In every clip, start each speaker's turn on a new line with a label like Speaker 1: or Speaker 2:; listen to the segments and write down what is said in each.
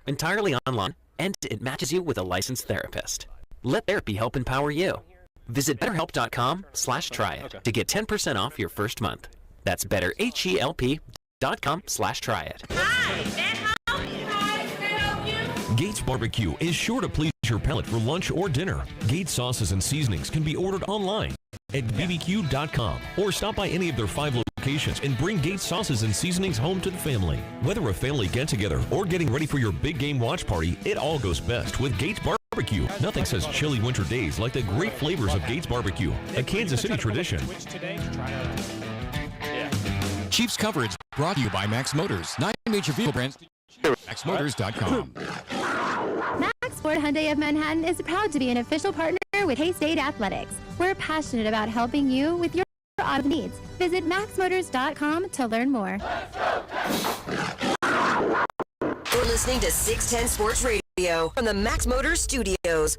Speaker 1: entirely online, and it matches you with a licensed therapist. Let therapy help empower you. Visit betterhelp.com/tryit to get 10% off your first month. That's betterhelp.com/tryit.
Speaker 2: Hi,
Speaker 3: Gates Barbecue is sure to please your palate for lunch or dinner. Gates sauces and seasonings can be ordered online at bbq.com or stop by any of their 5 locations and bring Gates sauces and seasonings home to the family. Whether a family get-together or getting ready for your big game watch party, it all goes best with Gates Barbecue. Nothing says chilly winter days like the great flavors of Gates Barbecue, a Kansas City tradition.
Speaker 4: Chiefs coverage brought to you by Max Motors. 9 major vehicle brands. MaxMotors.com.
Speaker 5: Max Ford Hyundai of Manhattan is proud to be an official partner with K-State Athletics. We're passionate about helping you with your auto needs. Visit MaxMotors.com to learn more.
Speaker 6: You're listening to 610 Sports Radio from the Max Motors Studios.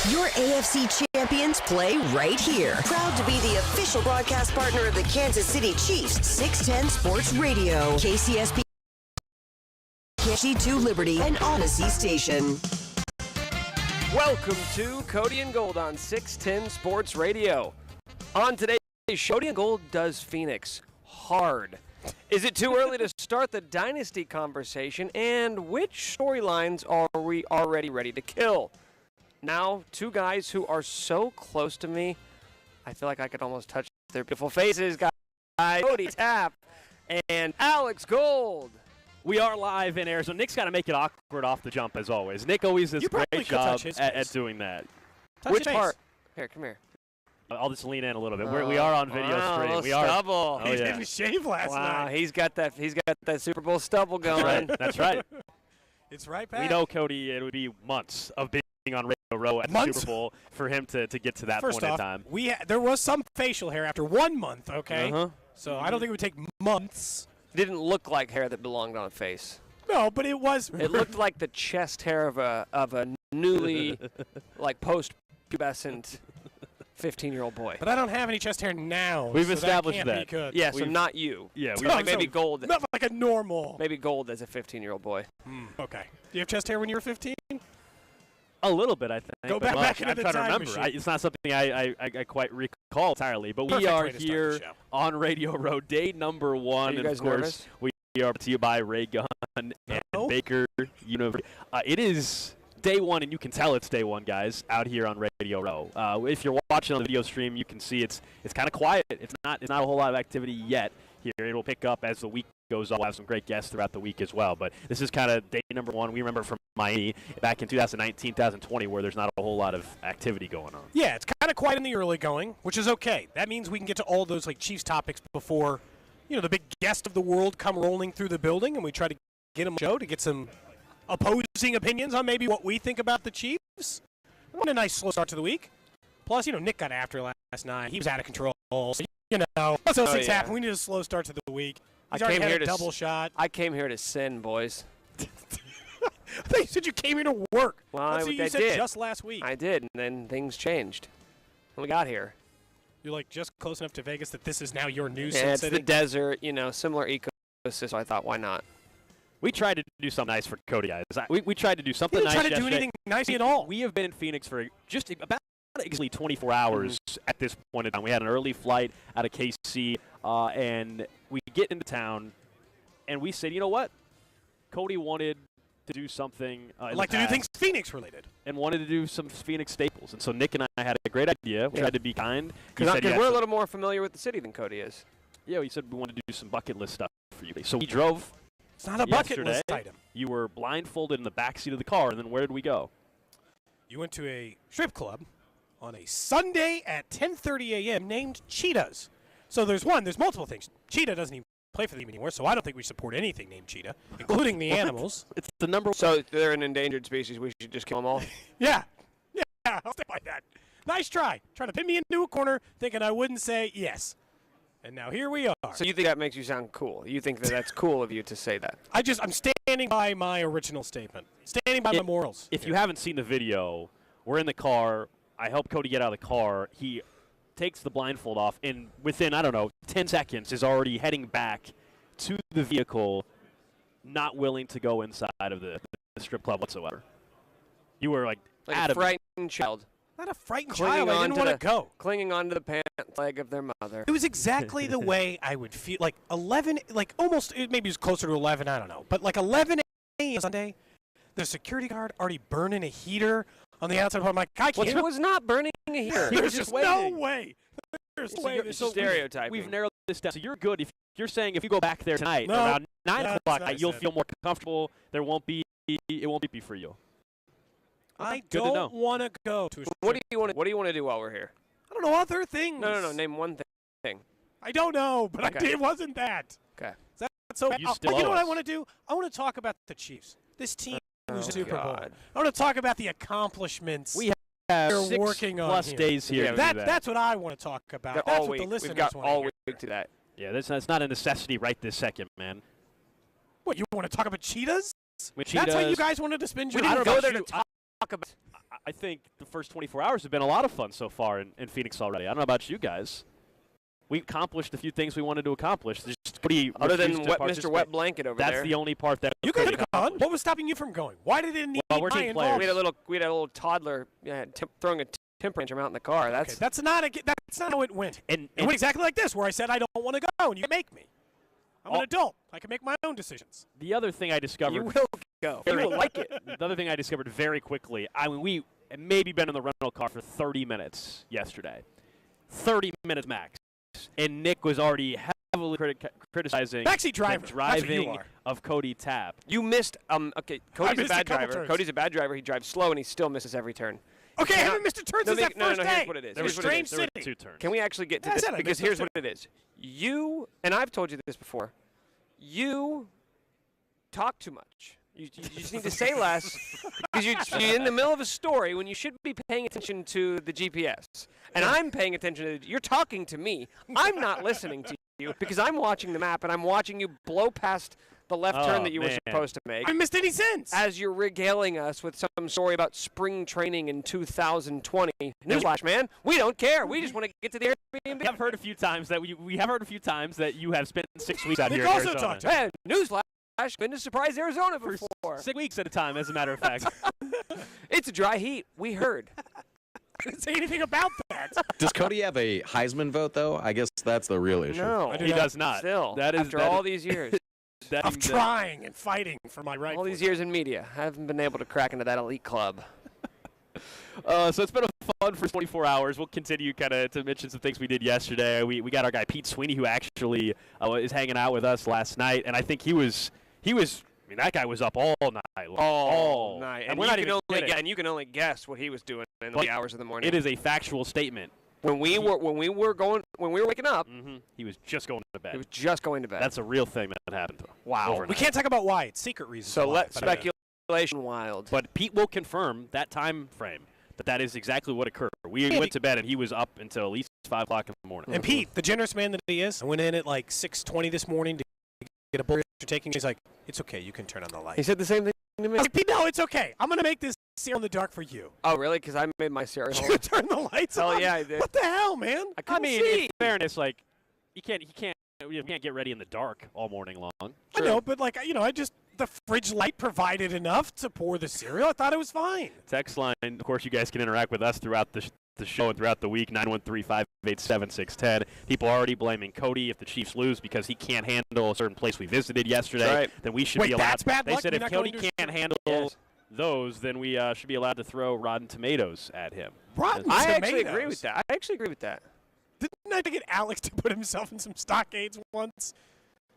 Speaker 6: Your AFC champions play right here. Proud to be the official broadcast partner of the Kansas City Chiefs. 610 Sports Radio. KCSP. KC2 Liberty and Odyssey Station.
Speaker 7: Welcome to Cody and Gold on 610 Sports Radio. On today's show, Cody and Gold does Phoenix hard. Is it too early to start the dynasty conversation? And which storylines are we already ready to kill? Now, 2 guys who are so close to me, I feel like I could almost touch their beautiful faces. Guys, Cody Tapp and Alex Gold.
Speaker 8: We are live in Arizona. Nick's got to make it awkward off the jump, as always. Nick always does a great job at doing that.
Speaker 7: Which part? Here, come here.
Speaker 8: I'll just lean in a little bit. We are on video stream.
Speaker 7: We are. Stubble.
Speaker 9: He didn't shave last night.
Speaker 7: Wow, he's got that Super Bowl stubble going.
Speaker 8: That's right.
Speaker 9: It's right back.
Speaker 8: We know, Cody, it would be months of being on Radio Row at the Super Bowl for him to get to that point in time.
Speaker 9: There was some facial hair after 1 month, okay? So I don't think it would take months.
Speaker 7: It didn't look like hair that belonged on a face.
Speaker 9: No, but it was.
Speaker 7: It looked like the chest hair of a newly, like, post-pubescent 15-year-old boy.
Speaker 9: But I don't have any chest hair now.
Speaker 8: We've
Speaker 9: so
Speaker 8: established
Speaker 9: that.
Speaker 8: that.
Speaker 9: Can't be good.
Speaker 7: Yeah, so not you.
Speaker 8: Yeah,
Speaker 7: like maybe Gold.
Speaker 9: Not like a normal.
Speaker 7: Maybe Gold as a 15-year-old boy.
Speaker 9: Okay. Do you have chest hair when you were 15?
Speaker 8: A little bit, I think.
Speaker 9: Go back into the time
Speaker 8: I'm trying to remember. It's not something I quite recall entirely. But we are here on Radio Row, day number 1.
Speaker 7: And of course, nervous?
Speaker 8: We are brought to you by Ray Gun and Baker University. It is day 1, and you can tell it's day 1, guys, out here on Radio Row. If you're watching on the video stream, you can see it's kind of quiet. It's not a whole lot of activity yet here. It'll pick up as the week goes on. We'll have some great guests throughout the week as well. But this is kind of day number 1. We remember from Miami back in 2019, 2020, where there's not a whole lot of activity going on.
Speaker 9: Yeah, it's kind of quiet in the early going, which is okay. That means we can get to all those like Chiefs topics before, the big guest of the world come rolling through the building, and we try to get them on the show to get some opposing opinions on maybe what we think about the Chiefs. What a nice slow start to the week. Plus, Nick got after last night. He was out of control. So, once those things happen, we need a slow start to the week. He's already had a double shot.
Speaker 7: I came here to sin, boys.
Speaker 9: I thought you said you came here to work.
Speaker 7: Well,
Speaker 9: That's what you said
Speaker 7: did.
Speaker 9: just last week.
Speaker 7: I did, and then things changed when we got here.
Speaker 9: You're like just close enough to Vegas that this is now your new
Speaker 7: city. It's
Speaker 9: city?
Speaker 7: the desert, similar ecosystem. So I thought, why not?
Speaker 8: We tried to do something nice for Cody, guys. We tried to do something nice.
Speaker 9: We didn't try to do anything nice at all.
Speaker 8: We have been in Phoenix for just about exactly 24 hours at this point in time. We had an early flight out of KC, and we get into town, and we said, you know what? Cody wanted to do something
Speaker 9: to do things Phoenix related,
Speaker 8: and wanted to do some Phoenix staples. And so Nick and I had a great idea. We tried to be kind.
Speaker 7: Because we're a little more familiar with the city than Cody is.
Speaker 8: Yeah, we said we wanted to do some bucket list stuff for you. So we drove.
Speaker 9: It's not a bucket list item.
Speaker 8: You were blindfolded in the backseat of the car, and then where did we go?
Speaker 9: You went to a strip club on a Sunday at 10:30 a.m. named Cheetahs. So there's multiple things. Cheetah doesn't even play for the team anymore, so I don't think we support anything named Cheetah, including the animals.
Speaker 8: It's the number one.
Speaker 7: So they're an endangered species. We should just kill them all?
Speaker 9: Yeah, I'll stay by that. Nice try. Trying to pin me into a corner, thinking I wouldn't say yes. And now here we are.
Speaker 7: So you think that makes you sound cool? You think that that's cool of you to say that?
Speaker 9: I'm standing by my original statement. Standing by my morals.
Speaker 8: If you haven't seen the video, we're in the car. I help Cody get out of the car. He takes the blindfold off, and within, 10 seconds is already heading back to the vehicle, not willing to go inside of the the strip club whatsoever. You were like
Speaker 7: Like a
Speaker 8: adamant.
Speaker 7: frightened child.
Speaker 9: Not a frightened
Speaker 7: Clinging
Speaker 9: child. I
Speaker 7: on
Speaker 9: didn't
Speaker 7: to
Speaker 9: want to go.
Speaker 7: Clinging onto the pant leg of their mother.
Speaker 9: It was exactly the way I would feel. Like 11, like almost, maybe it was closer to 11, I don't know. But like 11 a.m. Sunday, the security guard already burning a heater on the outside. I'm like, I can't.
Speaker 7: It was not burning a heater.
Speaker 9: There's just no way. There's no way.
Speaker 7: It's stereotyping.
Speaker 8: We've narrowed this down. So you're good. If you're saying if you go back there tonight
Speaker 9: No,
Speaker 8: around 9
Speaker 9: that's
Speaker 8: o'clock,
Speaker 9: not what I
Speaker 8: you'll
Speaker 9: said.
Speaker 8: feel more comfortable. It won't be for you.
Speaker 9: I
Speaker 8: Good to know.
Speaker 9: don't want to go to a
Speaker 7: What do you want to do while we're here?
Speaker 9: I don't know, other things.
Speaker 7: No. Name one thing.
Speaker 9: I don't know, but
Speaker 7: Okay.
Speaker 9: it wasn't that.
Speaker 7: Okay.
Speaker 9: That's so bad.
Speaker 8: You still
Speaker 9: You know
Speaker 8: owe
Speaker 9: what I
Speaker 8: us.
Speaker 9: want to do? I want to talk about the Chiefs. This team who's Super Bowl.
Speaker 7: God.
Speaker 9: I want to talk about the accomplishments
Speaker 8: We have
Speaker 9: they're
Speaker 8: 6
Speaker 9: working on
Speaker 8: plus
Speaker 9: here.
Speaker 8: days here.
Speaker 7: Yeah,
Speaker 8: to
Speaker 9: That,
Speaker 8: do that.
Speaker 9: that's what I want to talk about.
Speaker 7: They're
Speaker 9: That's
Speaker 7: all
Speaker 9: what the
Speaker 7: week.
Speaker 9: listeners
Speaker 7: We've got
Speaker 9: want
Speaker 7: all
Speaker 9: to hear.
Speaker 7: week to that.
Speaker 8: Yeah, that's not a necessity right this second, man.
Speaker 9: What, you want to talk about cheetahs?
Speaker 8: With
Speaker 9: That's how you
Speaker 8: cheetahs,
Speaker 9: guys wanted to spend
Speaker 7: We
Speaker 9: your
Speaker 7: didn't
Speaker 8: don't
Speaker 7: go
Speaker 8: know
Speaker 7: there
Speaker 8: about
Speaker 7: to
Speaker 8: you.
Speaker 7: talk about.
Speaker 8: I think the first 24 hours have been a lot of fun so far in Phoenix already. I don't know about you guys. We accomplished a few things we wanted to accomplish. There's just
Speaker 7: Other than
Speaker 8: refused to
Speaker 7: Mr.
Speaker 8: participate.
Speaker 7: Wet Blanket over
Speaker 8: That's
Speaker 7: there.
Speaker 8: the only part that
Speaker 9: You could
Speaker 8: Cody
Speaker 9: have gone.
Speaker 8: accomplished.
Speaker 9: What was stopping you from going? Why did it need
Speaker 8: Well, we're
Speaker 9: my
Speaker 8: team
Speaker 9: involvement?
Speaker 8: players.
Speaker 7: We had a little toddler throwing a temper tantrum out in the car.
Speaker 9: Okay, that's not how it went.
Speaker 8: And
Speaker 9: It went exactly like this, where I said I don't want to go, and you can make me. I'm an adult. I can make my own decisions.
Speaker 8: the other thing I discovered,
Speaker 7: You will go. You will like it.
Speaker 8: the other thing I discovered very quickly, I mean, we had maybe been in the rental car for 30 minutes yesterday. 30 minutes max. And Nick was already heavily criticizing
Speaker 9: Backseat
Speaker 8: the
Speaker 9: driver. That's what you
Speaker 8: driving
Speaker 9: are.
Speaker 8: of Cody Tapp.
Speaker 7: You missed. Okay, Cody's a
Speaker 9: missed a
Speaker 7: bad
Speaker 9: couple
Speaker 7: driver.
Speaker 9: turns.
Speaker 7: Cody's a bad driver. He drives slow and he still misses every turn.
Speaker 9: Okay, I
Speaker 7: cannot-
Speaker 9: haven't missed a turn
Speaker 7: No,
Speaker 9: since that
Speaker 7: no,
Speaker 9: first
Speaker 7: no,
Speaker 9: day.
Speaker 7: here's what it is.
Speaker 8: There
Speaker 7: Here's
Speaker 8: were
Speaker 7: what it
Speaker 9: strange
Speaker 7: is.
Speaker 8: there were
Speaker 9: city.
Speaker 8: 2 turns.
Speaker 7: Can we actually get to
Speaker 9: Yeah, I
Speaker 7: this?
Speaker 9: said I
Speaker 7: Because
Speaker 9: missed
Speaker 7: here's
Speaker 9: those
Speaker 7: what it is. You, and I've told you this before, you talk too much. You just need to say less because you're in the middle of a story when you should be paying attention to the GPS. And I'm paying attention to you're talking to me. I'm not listening to you because I'm watching the map and I'm watching you blow past the left turn
Speaker 8: Oh,
Speaker 7: that you were
Speaker 8: man.
Speaker 7: supposed to make.
Speaker 9: I haven't missed any sense.
Speaker 7: As you're regaling us with some story about spring training in 2020. Newsflash, man. We don't care. We just want to get to the Airbnb.
Speaker 8: We have heard a few times that we have heard a few times that you have spent 6 weeks out
Speaker 9: Nick
Speaker 8: here in
Speaker 9: also
Speaker 8: Arizona.
Speaker 9: talked to
Speaker 7: Man, newsflash. Been to Surprise Arizona before.
Speaker 8: 6 weeks at a time, as a matter of fact.
Speaker 7: It's a dry heat. We heard.
Speaker 9: I didn't say anything about that.
Speaker 2: Does Cody have a Heisman vote, though? I guess that's the real issue.
Speaker 7: No,
Speaker 9: I do
Speaker 8: He
Speaker 9: not.
Speaker 8: does not.
Speaker 7: Still,
Speaker 8: That is
Speaker 7: after
Speaker 8: that
Speaker 7: all
Speaker 8: is-
Speaker 7: these years,
Speaker 9: Of trying and fighting for my right.
Speaker 7: all these years in media, I haven't been able to crack into that elite club.
Speaker 8: So it's been a fun for 24 hours. We'll continue kind of to mention some things we did yesterday. We got our guy Pete Sweeney, who actually is hanging out with us last night, and I think he was. I mean, that guy was up all night.
Speaker 7: All night, and
Speaker 8: we're
Speaker 7: you
Speaker 8: not
Speaker 7: can
Speaker 8: even
Speaker 7: only
Speaker 8: kidding.
Speaker 7: and you can only guess what he was doing in the
Speaker 8: But
Speaker 7: wee hours of the morning.
Speaker 8: It is a factual statement.
Speaker 7: when we were waking up,
Speaker 8: He was just going to bed.
Speaker 7: he was just going to bed.
Speaker 8: That's a real thing that happened to him.
Speaker 7: wow.
Speaker 8: overnight.
Speaker 9: We can't talk about why. It's secret reasons.
Speaker 7: So
Speaker 9: why,
Speaker 7: let
Speaker 9: but-
Speaker 7: speculation wild.
Speaker 8: But Pete will confirm that time frame, that is exactly what occurred. We went to bed, and he was up until at least 5 o'clock in the morning.
Speaker 9: And Pete, the generous man that he is, I went in at like 6:20 this morning to get a burger after taking. He's like, "It's okay, you can turn on the light."
Speaker 7: He said the same thing to
Speaker 9: I
Speaker 7: me.
Speaker 9: was like, Pete, no, it's okay. I'm gonna make this cereal in the dark for you.
Speaker 7: Oh, really? Because I made my cereal.
Speaker 9: You turn the lights
Speaker 7: Hell
Speaker 9: on.
Speaker 7: yeah, I did.
Speaker 9: What the hell, man?
Speaker 7: I
Speaker 8: I
Speaker 7: couldn't
Speaker 8: mean,
Speaker 7: see.
Speaker 8: in fairness, like, you can't get ready in the dark all morning long.
Speaker 9: I know, but like the fridge light provided enough to pour the cereal. I thought it was fine.
Speaker 8: Text line, of course, you guys can interact with us throughout the show and throughout the week, 913-587-610. People are already blaming Cody if the Chiefs lose because he can't handle a certain place we visited yesterday.
Speaker 7: Right.
Speaker 8: Then we should
Speaker 9: Wait,
Speaker 8: be allowed.
Speaker 9: that's bad
Speaker 8: They
Speaker 9: luck?
Speaker 8: said
Speaker 9: You're
Speaker 8: if
Speaker 9: not
Speaker 8: Cody
Speaker 9: going to-
Speaker 8: can't handle
Speaker 7: Yes.
Speaker 8: those, then we should be allowed to throw rotten tomatoes at him.
Speaker 9: Rotten
Speaker 7: I
Speaker 9: tomatoes.
Speaker 7: actually agree with that. I actually agree with that.
Speaker 9: Didn't I get Alex to put himself in some stockades once?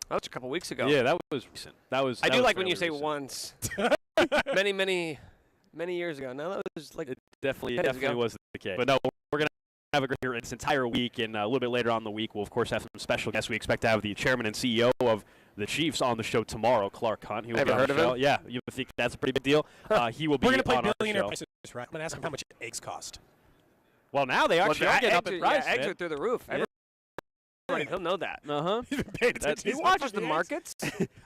Speaker 7: That was a couple weeks ago.
Speaker 8: Yeah, that was recent. I
Speaker 7: I do like when you say once. many years ago. No, that was like
Speaker 8: It definitely
Speaker 7: years ago.
Speaker 8: was the case. But no, we're going to have a great year this entire week, and a little bit later on in the week, we'll, of course, have some special guests. We expect to have the chairman and CEO of the Chiefs on the show tomorrow, Clark Hunt. He will
Speaker 7: Ever
Speaker 8: be on
Speaker 7: heard
Speaker 8: the
Speaker 7: of him?
Speaker 8: show. Yeah, you think that's a pretty big deal. He will be
Speaker 9: We're gonna play
Speaker 8: on our
Speaker 9: Billionaire
Speaker 8: show.
Speaker 9: Prices Right. I'm gonna ask him how much eggs cost.
Speaker 8: Well, now they actually are getting up in price.
Speaker 7: Yeah, eggs are through the roof.
Speaker 8: Yeah.
Speaker 7: Everybody, he'll know that.
Speaker 8: Uh-huh.
Speaker 9: He's been paying
Speaker 8: That's-
Speaker 9: attention.
Speaker 7: He
Speaker 9: He's
Speaker 7: watches
Speaker 9: watching
Speaker 7: the
Speaker 9: eggs.
Speaker 7: markets.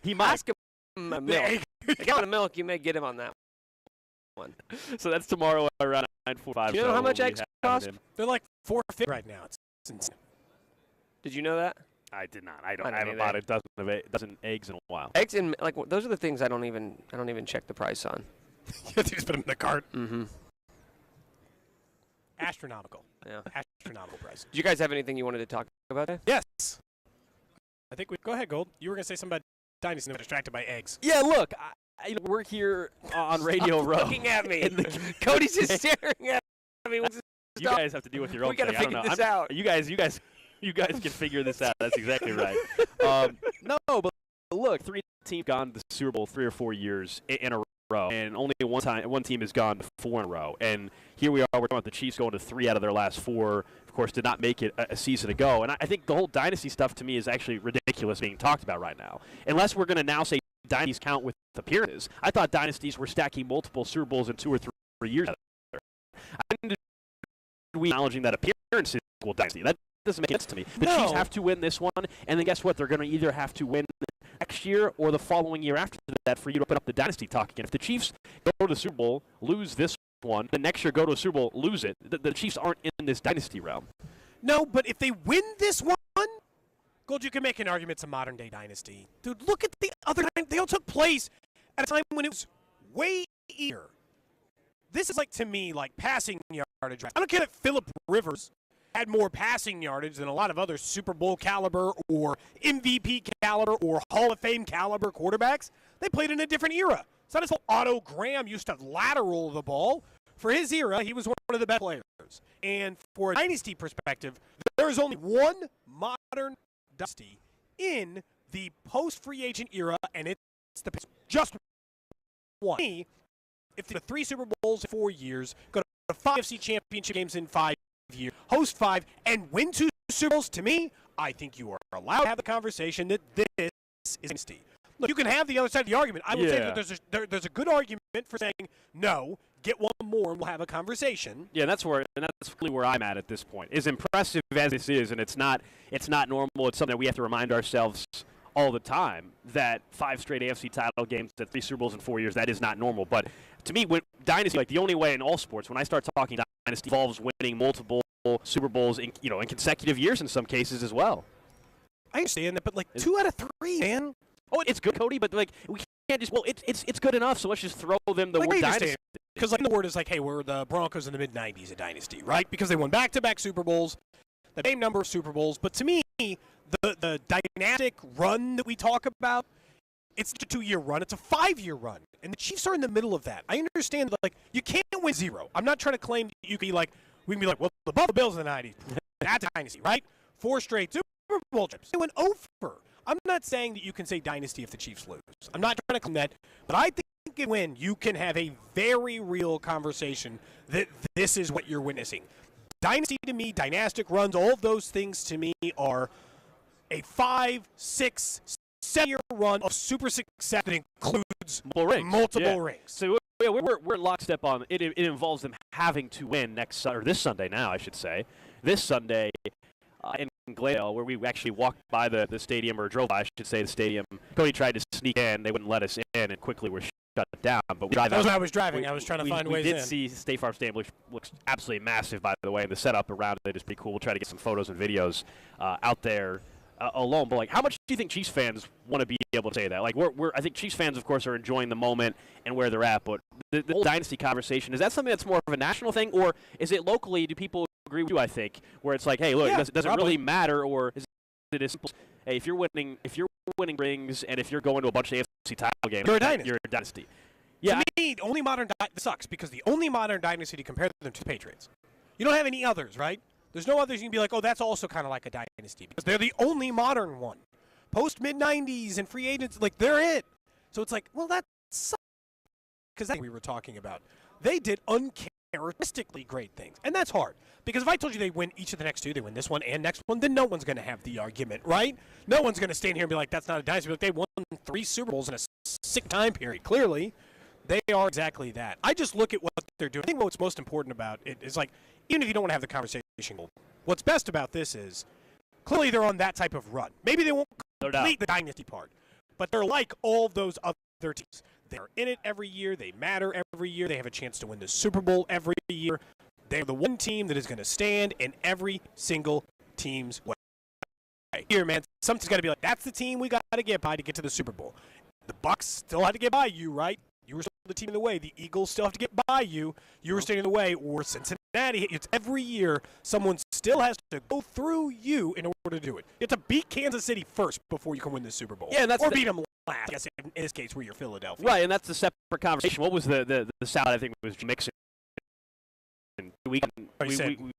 Speaker 8: He might.
Speaker 7: Ask him a
Speaker 9: The
Speaker 7: milk.
Speaker 9: egg-
Speaker 7: A gallon of milk, you may get him on that one.
Speaker 8: So that's tomorrow around 9:45.
Speaker 7: Do you know
Speaker 8: so
Speaker 7: how much
Speaker 8: we'll be
Speaker 7: eggs
Speaker 8: having
Speaker 7: cost?
Speaker 8: him.
Speaker 9: They're like $4.50 right now. It's insane.
Speaker 7: Did you know that?
Speaker 8: I did not. I
Speaker 7: don't
Speaker 8: haven't bought a dozen eggs in a while.
Speaker 7: Eggs and like those are the things I don't even check the price on.
Speaker 9: You just put them in the cart.
Speaker 7: Mm-hmm.
Speaker 9: Astronomical.
Speaker 7: Yeah.
Speaker 9: Astronomical price.
Speaker 7: Do you guys have anything you wanted to talk about today?
Speaker 9: Yes. I think we go ahead, Gold. You were going to say something about Dynasty and got distracted by eggs.
Speaker 8: Yeah, look, we're here on Radio Row.
Speaker 7: Looking at me. Cody's just staring at me.
Speaker 8: You guys have to deal with your own
Speaker 7: We got to
Speaker 8: thing.
Speaker 7: figure this out.
Speaker 8: You guys can figure this out. That's exactly right. No, but look, 3 teams gone to the Super Bowl 3 or 4 years in a row, and only one team has gone to 4 in a row. And here we are. We're talking about the Chiefs going to 3 out of their last 4. Of course, did not make it a season ago. And I think the whole dynasty stuff to me is actually ridiculous being talked about right now. Unless we're going to now say dynasties count with appearances. I thought dynasties were stacking multiple Super Bowls in 2 or 3 years. I think we acknowledging that appearances equal dynasty. That doesn't make sense to me. The Chiefs have to win this one, and then guess what? They're going to either have to win next year or the following year after that for you to open up the dynasty talk again. If the Chiefs go to the Super Bowl, lose this one, the next year go to a Super Bowl, lose it, the Chiefs aren't in this dynasty realm.
Speaker 9: No, but if they win this one, Gold, you can make an argument it's a modern-day dynasty. Dude, look at the other – they all took place at a time when it was way easier. This is like, to me, like passing yardage. I don't care that Phillip Rivers had more passing yardage than a lot of other Super Bowl caliber or MVP caliber or Hall of Fame caliber quarterbacks. They played in a different era. It's not as though Otto Graham used to lateral the ball. For his era, he was one of the best players. And for a dynasty perspective, there is only one modern dynasty in the post-free agent era, and it's just one. If the 3 Super Bowls in 4 years, go to 5 AFC championship games in 5 years, host 5, and win 2 Super Bowls, to me, I think you are allowed to have the conversation that this is dynasty. Look, you can have the other side of the argument. I would say that there's a good argument for saying, no, get one more and we'll have a conversation.
Speaker 8: Yeah, that's really where I'm at this point. As impressive as this is, and it's not normal, it's something that we have to remind ourselves all the time, that 5 straight AFC title games, that 3 Super Bowls in 4 years, that is not normal. But to me, when dynasty, like the only way in all sports, when I start talking dynasty, involves winning multiple Super Bowls in consecutive years in some cases as well.
Speaker 9: I understand that, but like 2 out of 3, man.
Speaker 8: Oh, it's good, Cody, but like we can't just it's good enough, so let's just throw them the word dynasty.
Speaker 9: Because like the word is like, hey, we're the Broncos in the mid-'90s, a dynasty, right? Because they won back-to-back Super Bowls, the same number of Super Bowls. But to me, the dynastic run that we talk about, it's a 2-year run. It's a 5-year run. And the Chiefs are in the middle of that. I understand that, like, you can't win 0. I'm not trying to claim that you can be like, we can be like, well, the Buffalo Bills in the 90s, that's a dynasty, right? 4 straight Super Bowl trips. They went over. I'm not saying that you can say dynasty if the Chiefs lose. I'm not trying to claim that. But I think when you can have a very real conversation that this is what you're witnessing. Dynasty to me, dynastic runs, all of those things to me are a 5, 6, 7-year run of super success that includes multiple rings.
Speaker 8: So we're lockstep on it. It involves them having to win this Sunday now, I should say. This Sunday in Glendale, where we actually walked by the stadium, or drove by, I should say, the stadium. Cody tried to sneak in. They wouldn't let us in, and quickly were shut down. But we drive
Speaker 9: that was
Speaker 8: out.
Speaker 9: when I was driving. I was trying to find ways in.
Speaker 8: We did see State Farm Stadium, which looks absolutely massive, by the way, and the setup around it is pretty cool. We'll try to get some photos and videos out there alone. But, like, how much do you think Chiefs fans want to be able to say that? Like, I think Chiefs fans, of course, are enjoying the moment and where they're at. But the whole dynasty conversation, is that something that's more of a national thing, or is it locally? Do people agree with you, I think, where it's like, hey, look, does it really matter, or is it as simple, hey, if you're winning rings and if you're going to a bunch of AFC title games, you're a dynasty. Yeah.
Speaker 9: To me, the only modern this sucks, because the only modern dynasty to compare them to the Patriots. You don't have any others, right? There's no others you can be like, oh, that's also kind of like a dynasty, because they're the only modern one. Post mid-'90s and free agents, like, they're it. So it's like, well, that sucks, because that's what we were talking about. They did uncharacteristically great things, and that's hard. Because if I told you they win each of the next 2, they win this one and next one, then no one's going to have the argument, right? No one's going to stand here and be like, that's not a dynasty. Like, they won 3 Super Bowls in a 6 time period. Clearly, they are exactly that. I just look at what they're doing. I think what's most important about it is, like, even if you don't want to have the conversation, what's best about this is, clearly they're on that type of run. Maybe they won't complete the dynasty part, but they're like all those other teams. They're in it every year. They matter every year. They have a chance to win the Super Bowl every year. They're the one team that is going to stand in every single team's way. year, man, something's got to be like, that's the team we got to get by to get to the Super Bowl. The Bucks still had to get by you, right? You were still the team in the way. The Eagles still have to get by you. You were standing in the way. Or Cincinnati. It's every year someone still has to go through you in order to do it. You have to beat Kansas City first before you can win the Super Bowl.
Speaker 8: Yeah,
Speaker 9: or beat them last, I guess, in this case where you're Philadelphia.
Speaker 8: Right, and that's a separate conversation. What was the South, I think, was mixing? We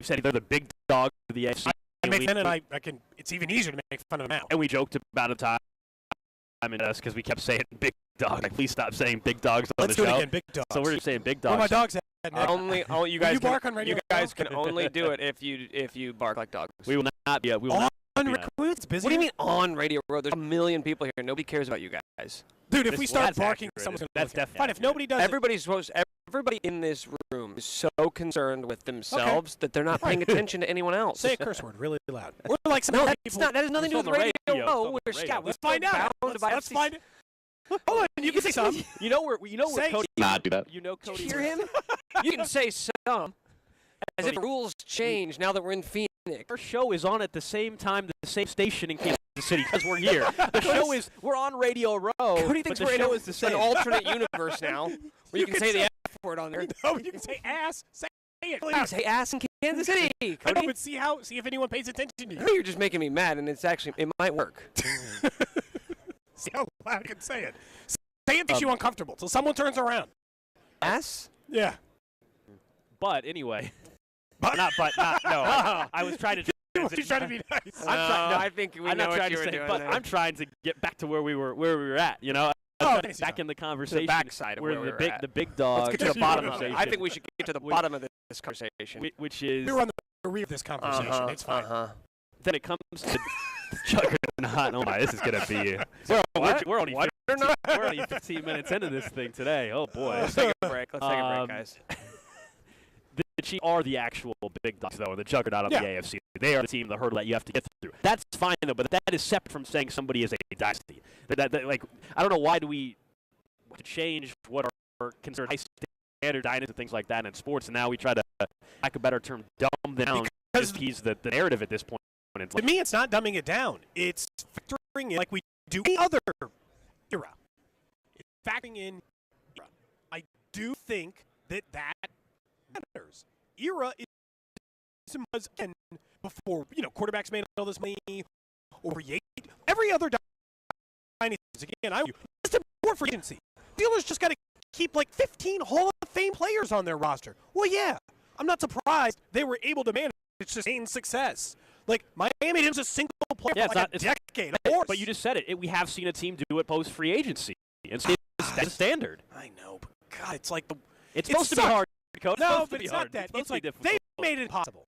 Speaker 8: said they're the big dog of the AFC.
Speaker 9: I make fun, and I can. It's even easier to make fun of them now.
Speaker 8: And we joked about a time because we kept saying big dog. Like, please stop saying big dogs on
Speaker 9: Let's
Speaker 8: the show.
Speaker 9: do it again, big dogs.
Speaker 8: So we're just saying big dogs.
Speaker 9: Where my dogs at?
Speaker 7: You guys
Speaker 9: bark on radio?
Speaker 7: You guys can only do it if you bark like dogs.
Speaker 8: We will not be. We will not.
Speaker 9: It's busy.
Speaker 7: What do you mean on Radio Row? There's a million people here. Nobody cares about you guys.
Speaker 9: Dude, if we start barking,
Speaker 8: accurate.
Speaker 9: someone's going to
Speaker 8: That's definitely
Speaker 9: fine. If nobody does
Speaker 7: Everybody in this room is so concerned with themselves that they're not paying attention to anyone else.
Speaker 9: Say a curse word really loud. We're like some
Speaker 7: it's not. That has nothing to do with Radio Row. We're Scott.
Speaker 9: Let's find out. Let's find it. Hold on, you can say something.
Speaker 8: You know where Cody.
Speaker 2: Not do that.
Speaker 8: You know Cody.
Speaker 7: Hear him? You can say some. As if rules change now that we're in Phoenix.
Speaker 8: Our show is on at the same time, the same station in Kansas City because we're here. The show is we're on Radio Row.
Speaker 7: Cody thinks we're in
Speaker 8: an
Speaker 7: alternate universe now, where you can say the F word on there.
Speaker 9: No, you can say ass. Say it.
Speaker 7: You say ass in Kansas City.
Speaker 9: I know, but see if anyone pays attention to you.
Speaker 7: I know you're just making me mad, and it might work.
Speaker 9: See how loud I can say it. Say it makes you uncomfortable till someone turns around.
Speaker 7: Ass?
Speaker 9: Yeah.
Speaker 8: But anyway. No.
Speaker 9: I
Speaker 8: was trying to.
Speaker 9: He's trying to be nice.
Speaker 7: I think we know what you were doing.
Speaker 8: But I'm trying to get back to where we were at. You know, back in the conversation.
Speaker 7: The backside of where we were at.
Speaker 8: The big dog.
Speaker 9: Let's get to the bottom of it.
Speaker 7: I think we should get to the bottom of this conversation.
Speaker 8: Which is.
Speaker 9: We're on the rear of this conversation. It's fine.
Speaker 8: Then it comes to Juggernaut. Oh my, this is gonna be. We're only 15 minutes into this thing today. Oh boy.
Speaker 7: Let's take a break. Guys.
Speaker 8: The Chiefs are the actual big dogs, though, and the juggernaut of the AFC. They are the team, the hurdle that you have to get through. That's fine, though, but that is separate from saying somebody is a dynasty. Like, I don't know why do we change what are considered high standard dynasties and things like that in sports, and now we try to, like a better term, dumb them down because he's the narrative at this point.
Speaker 9: To me, it's not dumbing it down. It's factoring in like we do any other era. It's factoring in era. I do think that matters. Era is again before quarterbacks made all this money over every other dynasty. Again, just important for agency. Steelers just got to keep like 15 Hall of Fame players on their roster. Well, yeah, I'm not surprised they were able to manage sustained success. Like Miami didn't just a single player for a decade.
Speaker 8: But you just said it. We have seen a team do it post free agency, and that's the standard.
Speaker 9: I know, but God, it's like
Speaker 8: it's supposed to be hard. Coach.
Speaker 9: No, but it's not that. It's like they made it impossible.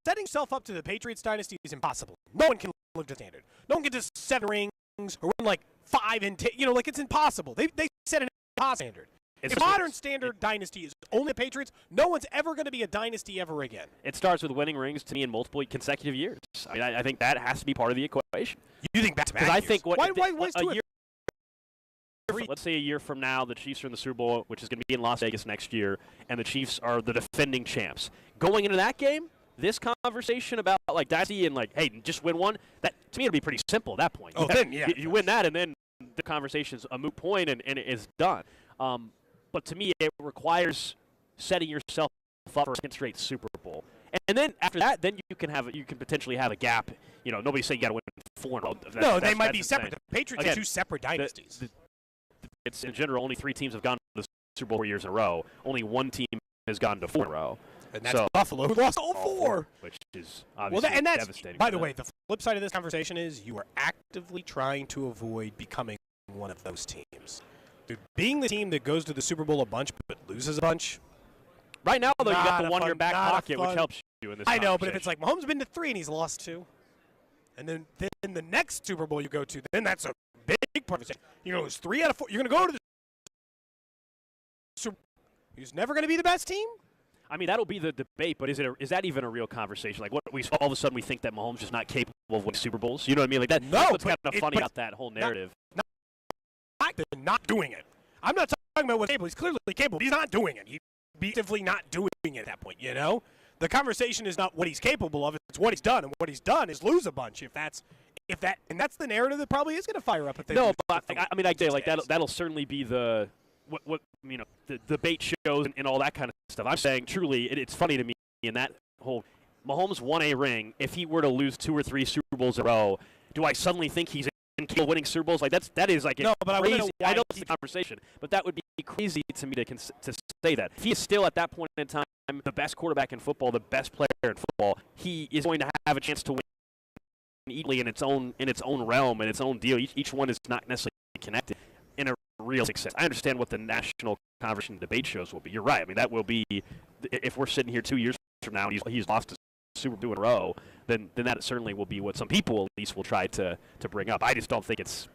Speaker 9: Setting yourself up to the Patriots dynasty is impossible. No one can live to standard. No one can just 7 rings or win like 5 and 10. Like it's impossible. They set an impossible standard. If modern standard dynasty is only the Patriots, no one's ever going to be a dynasty ever again.
Speaker 8: It starts with winning rings to me in multiple consecutive years. I mean, I think that has to be part of the equation.
Speaker 9: You think back-to-back years?
Speaker 8: Because I think
Speaker 9: why
Speaker 8: a year. Let's say a year from now, the Chiefs are in the Super Bowl, which is going to be in Las Vegas next year, and the Chiefs are the defending champs. Going into that game, this conversation about like dynasty and like, hey, just win one, that to me it'll be pretty simple at that point.
Speaker 9: Oh, then yeah,
Speaker 8: you win that, and then the conversation's a moot point, and it is done. But to me, it requires setting yourself up for a second straight Super Bowl. And then after that, then you can potentially have a gap. Nobody's saying you got to win 4 in a row.
Speaker 9: No, they might be separate. The Patriots are 2 separate dynasties.
Speaker 8: It's in general only 3 teams have gone to the Super Bowl 4 years in a row. Only 1 team has gone to 4 in a row.
Speaker 9: And that's Buffalo, who lost all 4.
Speaker 8: Which is obviously devastating.
Speaker 9: By the way, the flip side of this conversation is you are actively trying to avoid becoming one of those teams. Dude, being the team that goes to the Super Bowl a bunch but loses a bunch.
Speaker 8: Right now, though, you got the one in your back pocket, which helps you in this
Speaker 9: I know, but if it's like Mahomes been to 3 and he's lost 2, and then the next Super Bowl you go to, then that's a big part of it. It's 3 out of 4. You're going to go to the Super Bowl. He's never going to be the best team?
Speaker 8: I mean, that'll be the debate, but is that even a real conversation? Like, all of a sudden we think that Mahomes is not capable of winning Super Bowls? You know what I mean? Like that's what's kind of funny about that whole narrative.
Speaker 9: Not doing it. I'm not talking about what's capable. He's clearly capable. He's not doing it. He's actively not doing it at that point, The conversation is not what he's capable of. It's what he's done, and what he's done is lose a bunch if that's and that's the narrative that probably is going to fire up.
Speaker 8: No, but I say like that'll certainly be the what the debate shows and all that kind of stuff. I'm saying truly, it's funny to me in that whole Mahomes won a ring. If he were to lose 2 or 3 Super Bowls in a row, do I suddenly think he's incapable of winning Super Bowls? Like that is like
Speaker 9: no, but
Speaker 8: crazy. I know it's the conversation, but that would be crazy to me to say that. If he is still at that point in time the best quarterback in football, the best player in football, he is going to have a chance to win equally in its own realm and its own deal. Each one is not necessarily connected in a real success. I understand what the national conversation debate shows will be. You're right. I mean, that will be if we're sitting here 2 years from now and he's lost a Super Bowl in a row, then that certainly will be what some people at least will try to bring up. I just don't think it's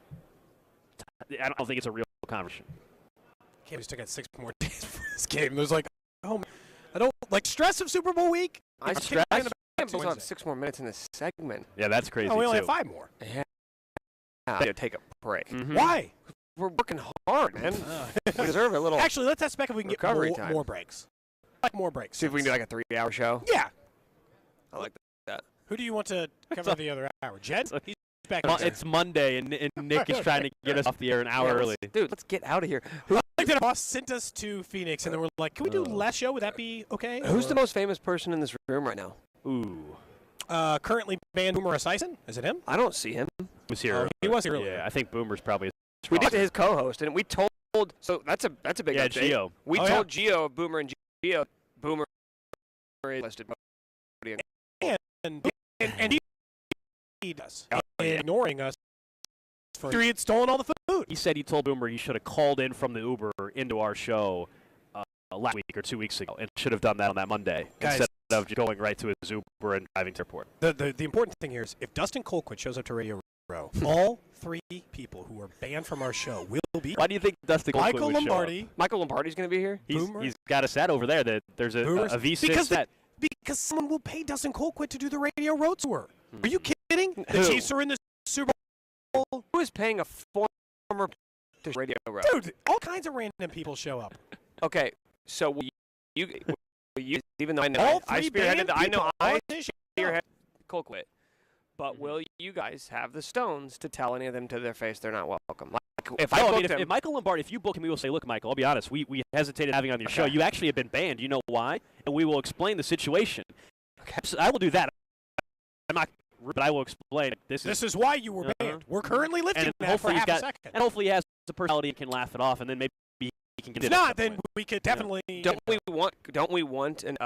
Speaker 8: a real conversation.
Speaker 9: Okay, we still got 6 more days for this game. There's like, oh man, I don't like stress of Super Bowl week.
Speaker 7: I stress. We still have 6 more minutes in this segment.
Speaker 8: Yeah, that's crazy.
Speaker 9: Oh, we only
Speaker 8: too.
Speaker 9: have 5 more.
Speaker 7: Yeah. Take a break.
Speaker 8: Mm-hmm.
Speaker 9: Why?
Speaker 7: We're working hard, man. We deserve a little.
Speaker 9: Actually, let's ask if we can get more breaks. Like more breaks.
Speaker 7: See if we can do like a 3-hour show.
Speaker 9: Yeah.
Speaker 7: I like that.
Speaker 9: Who do you want to cover the other hour? Jed? He's back.
Speaker 8: It's Monday, and Nick is trying to get us off the air an hour early.
Speaker 7: Dude, let's get out of here.
Speaker 9: The boss sent us to Phoenix, and then we're like, can we do less show? Would that be okay?
Speaker 7: Who's the most famous person in this room right now?
Speaker 8: Ooh.
Speaker 9: Currently banned Boomer Esiason. Is it him?
Speaker 7: I don't see him.
Speaker 8: Was here.
Speaker 9: He was here earlier.
Speaker 8: Yeah, I think Boomer's probably.
Speaker 7: We did his co-host, and we told. So that's a big update.
Speaker 8: Gio.
Speaker 7: We told Gio of Boomer and Gio. Boomer is listed.
Speaker 9: And he does. Ignoring us. He had stolen all the food.
Speaker 8: He said he told Boomer he should have called in from the Uber into our show last week or 2 weeks ago, and should have done that on that Monday instead of just going right to his Uber and driving to the airport.
Speaker 9: The important thing here is if Dustin Colquitt shows up to Radio Row, all 3 people who are banned from our show will be.
Speaker 8: Why do you think Dustin Colquitt
Speaker 9: Michael
Speaker 8: would
Speaker 9: Lombardi.
Speaker 8: show up?
Speaker 7: Michael Lombardi's going to be here?
Speaker 8: He's got a set over there. There's a V6 set.
Speaker 9: Because someone will pay Dustin Colquitt to do the Radio Row tour. Are you kidding? The
Speaker 7: Who?
Speaker 9: Chiefs are in the Super Bowl.
Speaker 7: Who is paying a former to Radio Row?
Speaker 9: Dude, all kinds of random people show up.
Speaker 7: Okay, so will you even though I know
Speaker 9: all
Speaker 7: I
Speaker 9: 3
Speaker 7: spearheaded, I know I
Speaker 9: spearheaded
Speaker 7: Colquitt, but will you guys have the stones to tell any of them to their face they're not welcome? Like,
Speaker 8: if Michael Lombardi, if you book him, we will say, look, Michael, I'll be honest, we hesitated having on your show. You actually have been banned. You know why? And we will explain the situation. Okay. So I will do that. I'm not, but I will explain. This is
Speaker 9: why you were banned. We're currently lifting that for half a second.
Speaker 8: And hopefully he has the personality and can laugh it off, and then maybe he can get it.
Speaker 9: If not, then we could definitely.
Speaker 7: Don't we want an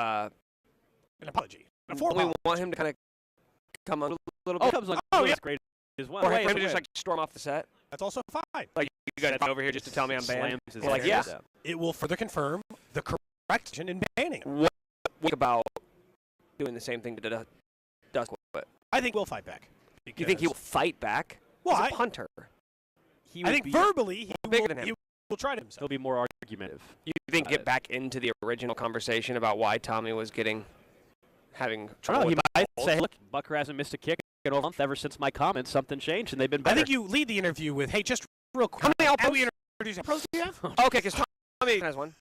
Speaker 9: apology?
Speaker 7: Don't we want him to kind of come a little bit?
Speaker 8: That's great as well.
Speaker 7: Or him to just like storm off the set?
Speaker 9: That's also fine.
Speaker 7: Like you guys over here just to tell me I'm banned?
Speaker 8: Like,
Speaker 7: yeah.
Speaker 9: It will further confirm the correct in banning him.
Speaker 7: What about doing the same thing to Dustin Colquitt?
Speaker 9: I think we'll fight back.
Speaker 7: You think he will fight back?
Speaker 9: Well,
Speaker 7: He's a punter.
Speaker 9: I think verbally he will try to himself.
Speaker 8: He'll be more argumentative.
Speaker 7: You think get back into the original conversation about why Tommy was having trouble?
Speaker 8: He might say, look, Bucker hasn't missed a kick in over a month ever since my comments. Something changed, and they've been better.
Speaker 9: I think you lead the interview with, hey, just real quick.
Speaker 7: How many
Speaker 9: All-Pros do you have?
Speaker 7: Okay, because Tommy has one.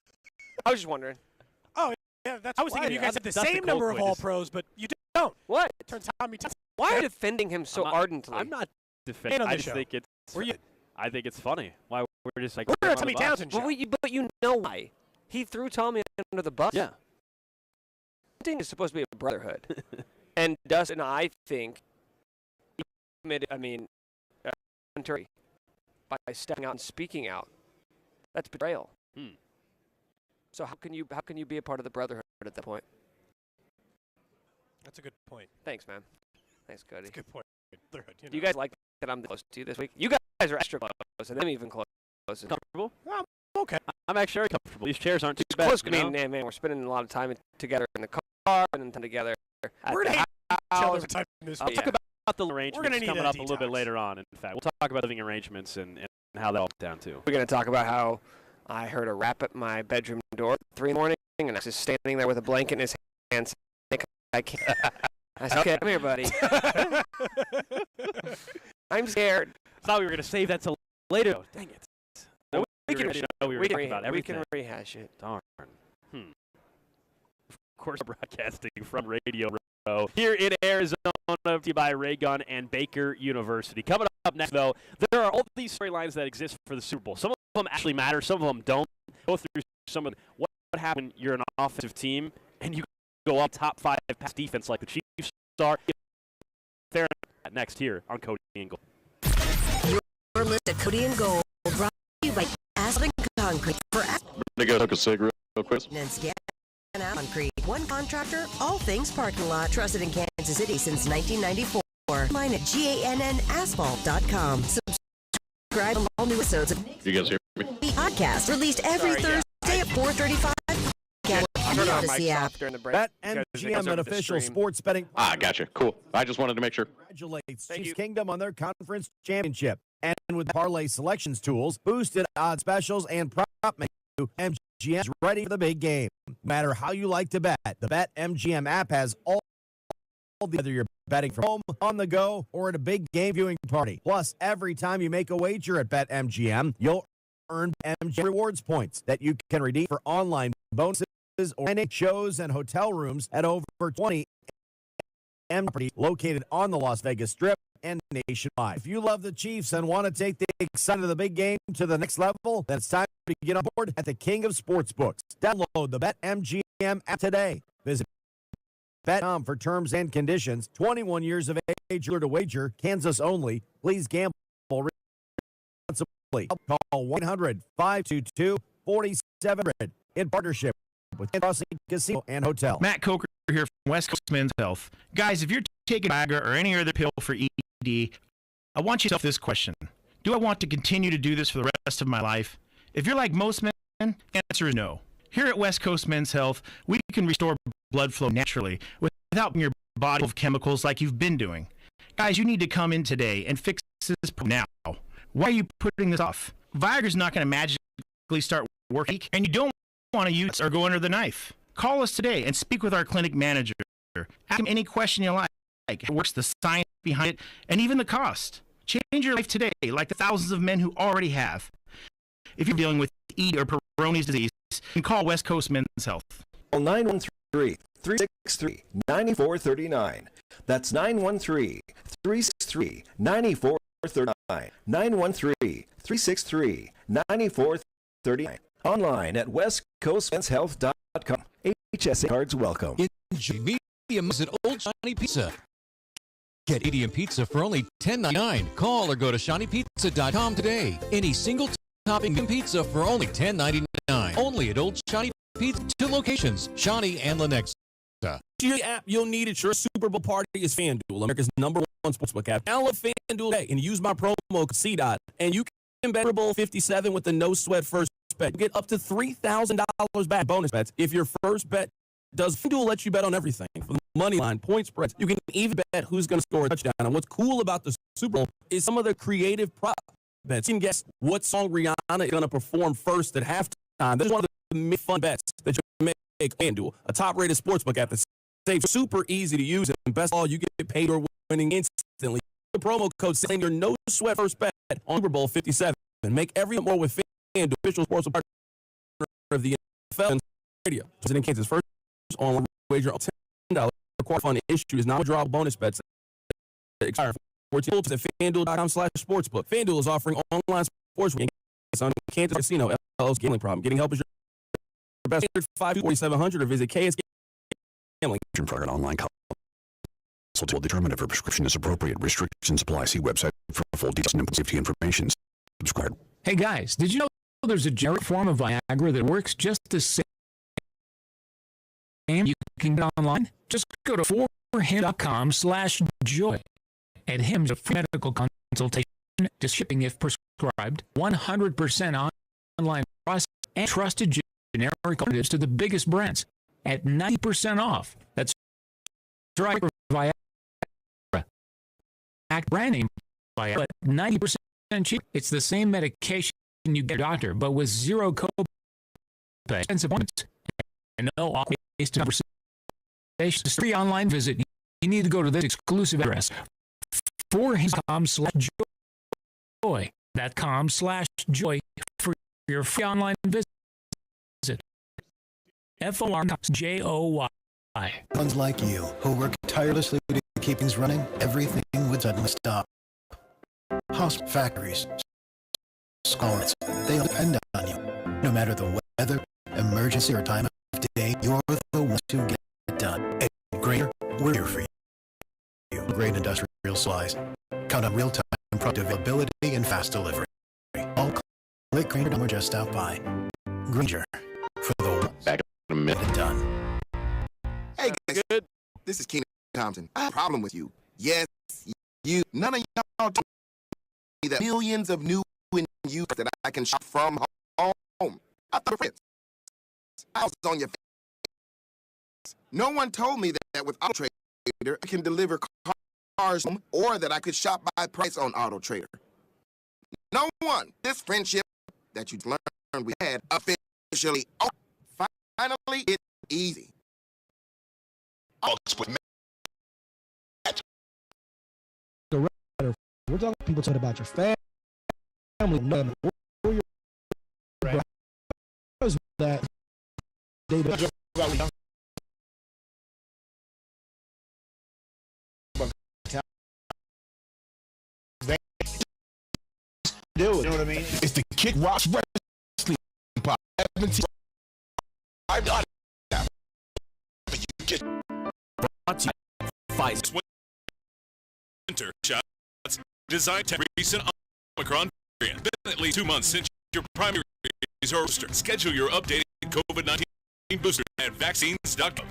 Speaker 7: I was just wondering.
Speaker 9: Oh, yeah, I was thinking you guys have the same number of All-Pros, but you don't.
Speaker 7: What?
Speaker 9: Turns Tommy.
Speaker 7: Why are you defending him so ardently?
Speaker 8: I'm not defending. I just think it's. I think it's funny. Why we're just like.
Speaker 9: We're a Tommy Townsend show.
Speaker 7: But you know why? He threw Tommy under the bus.
Speaker 8: Yeah.
Speaker 7: Hunting is supposed to be a brotherhood, and Dustin, I think, committed. Hunter by stepping out and speaking out. That's betrayal. So how can you be a part of the brotherhood at that point?
Speaker 9: That's a good point.
Speaker 7: Thanks, man. Thanks, Cody.
Speaker 9: That's a good point.
Speaker 7: Do you guys like that I'm close to you this week? You guys are extra close, and I'm even close.
Speaker 8: Comfortable?
Speaker 9: Okay.
Speaker 8: I'm actually very comfortable. These chairs aren't too bad.
Speaker 7: Close. Man, we're spending a lot of time together in the car, and then together.
Speaker 9: We're going to hate each other time this
Speaker 8: I'll
Speaker 9: week.
Speaker 8: talk about the arrangements
Speaker 9: need
Speaker 8: coming
Speaker 9: a
Speaker 8: up a little bit
Speaker 9: detox.
Speaker 8: later on. In fact, we'll talk about living arrangements and how that all went down, too.
Speaker 7: We're going to talk about how I heard a rap at my bedroom door at 3 in the morning, and I was just standing there with a blanket in his hands. I can't. I said, okay, come here, buddy. I'm scared.
Speaker 8: I thought we were going to save that till later. Dang it.
Speaker 7: We can rehash it.
Speaker 8: Darn. Of course, broadcasting from Radio Row here in Arizona. to you by Ray Gun and Baker University. Coming up next, though, there are all these storylines that exist for the Super Bowl. Some of them actually matter. Some of them don't. Go through some of what happens when you're an offensive team and you go up top 5 pass defense like the Chiefs are. There next here on Cody and Gold.
Speaker 6: You're listening to Cody and Gold, brought to you by Aspen Concrete. For
Speaker 2: They go take a cig real quick.
Speaker 6: and Scan Out Concrete. One contractor, all things parking lot. Trusted in Kansas City since 1994. Online at GANNasphalt.com. Subscribe to all new episodes of
Speaker 2: You guys hear me?
Speaker 6: the podcast released every Thursday at 4:35.
Speaker 7: I turned on my
Speaker 6: the app.
Speaker 7: mic during the break.
Speaker 10: Bet
Speaker 7: because it
Speaker 10: MGM,
Speaker 7: goes
Speaker 10: an
Speaker 7: over the
Speaker 10: official
Speaker 7: stream.
Speaker 10: sports betting.
Speaker 2: Gotcha. Cool. I just wanted to make sure.
Speaker 10: Congratulates
Speaker 7: Thank
Speaker 10: Chiefs
Speaker 7: you.
Speaker 10: Kingdom on their conference championship. And with parlay selections tools, boosted odds specials, and prop menu, MGM is ready for the big game. No matter how you like to bet, the Bet MGM app has all the whether you're betting from home, on the go, or at a big game viewing party. Plus, every time you make a wager at Bet MGM, you'll earn MGM rewards points that you can redeem for online bonuses or any shows and hotel rooms at over 20 properties located on the Las Vegas Strip and nationwide. If you love the Chiefs and want to take the excitement of the big game to the next level, then it's time to get on board at the King of Sportsbooks. Download the BetMGM app today. Visit Bet.com for terms and conditions. 21 years of age or to wager. Kansas only. Please gamble responsibly. Call 1-800-522-4700 in partnership with Crossing Casino and Hotel.
Speaker 11: Matt Coker here from West Coast Men's Health. Guys, if you're taking Viagra or any other pill for ED, I want you to ask this question. Do I want to continue to do this for the rest of my life? If you're like most men, the answer is no. Here at West Coast Men's Health, we can restore blood flow naturally without putting your body full of chemicals like you've been doing. Guys, you need to come in today and fix this now. Why are you putting this off? Viagra's not going to magically start working, and you don't want to use or go under the knife. Call us today and speak with our clinic manager. Ask him any question you like. What's the science behind it, and even the cost. Change your life today, like the thousands of men who already have. If you're dealing with ED or Peyronie's disease, you can call West Coast Men's Health.
Speaker 12: 913-363-9439. That's 913-363-9439. 913-363-9439. Online at westcoastmenshealth.com. HSA cards welcome.
Speaker 4: Medium is at Old Shiny Pizza. Get medium pizza for only $10.99. Call or go to shinypizza.com today. Any single topping pizza for only $10.99. Only at Old Shiny Pizza. 2 locations, Shawnee and Lenexa.
Speaker 13: The app you'll need at your Super Bowl party is FanDuel, America's #1 sportsbook app. Download FanDuel today and use my promo code CDOT, and you can bet Super Bowl 57 with the no sweat first bet. You get up to $3,000 back bonus bets if your first bet does. FanDuel lets you bet on everything from the money line, point spreads. You can even bet who's going to score a touchdown. And what's cool about the Super Bowl is some of the creative prop bets. You can guess what song Rihanna is going to perform first at halftime. This is one of the fun bets that you can make. FanDuel, a top-rated sportsbook app that's safe, super easy to use, and best of all, you get paid or winning instantly. The promo code saying your no sweat first bet on Super Bowl 57. Make every more with FanDuel, official sports partner of the NFL and radio. In Kansas, first online wager of $10 required fund issue is non-withdrawable bonus bets that expire 14 at FanDuel.com/sportsbook. FanDuel is offering online sports betting on Kansas Casino LLC gambling problem. Getting help is your best. 54700 or visit KS Gambling.
Speaker 14: Product online consult will determine if a prescription is appropriate. Restrictions apply. See website for full details and safety information. Subscribe.
Speaker 15: Hey guys, did you know there's a generic form of Viagra that works just the same? You can get online. Just go to forhim.com/joy. At Hims, a free medical consultation, to shipping if prescribed, 100% online process, and trusted generic alternatives to the biggest brands at 90% off. That's right for Viagra. Act brand name Viagra, but 90% cheap. It's the same medication you get a doctor, but with zero copay, expensive appointments, and no wasted conversations. Free online visit. You need to go to this exclusive address, forhims.com/joy. .com/joy for your free online visit. FORJOY.
Speaker 16: Ones like you who work tirelessly to keep things running, everything would suddenly stop. Hospitals, factories, schools, they all depend on you. No matter the weather, emergency, or time of day, you're the one to get it done. At Grainger, we're here for you. Great industrial supplies. Count on real-time product availability and fast delivery. All click Grainger or just stop by. Grainger, for the one.
Speaker 14: Back in a minute.
Speaker 16: Done.
Speaker 17: Hey guys, this is Keenan Thompson. I have a problem with you. Yes, you. None of y'all told me that millions of new and used that I can shop from home. I thought friends. I was on your face. No one told me that with Auto Trader I can deliver cars home or that I could shop by price on Auto Trader. No one. This friendship that you learned we had officially over. Finally, it's easy.
Speaker 18: We're talking people talking about your family, none or your brothers that they don't
Speaker 19: do it. You know what I mean? It's the Kick Rocks Wrestling Pod. I'm not that. But you get
Speaker 3: Pfizer winter shots designed to recent Omicron variant. Been at least 2 months since your primary booster. Schedule your updated COVID-19 booster at vaccines.com.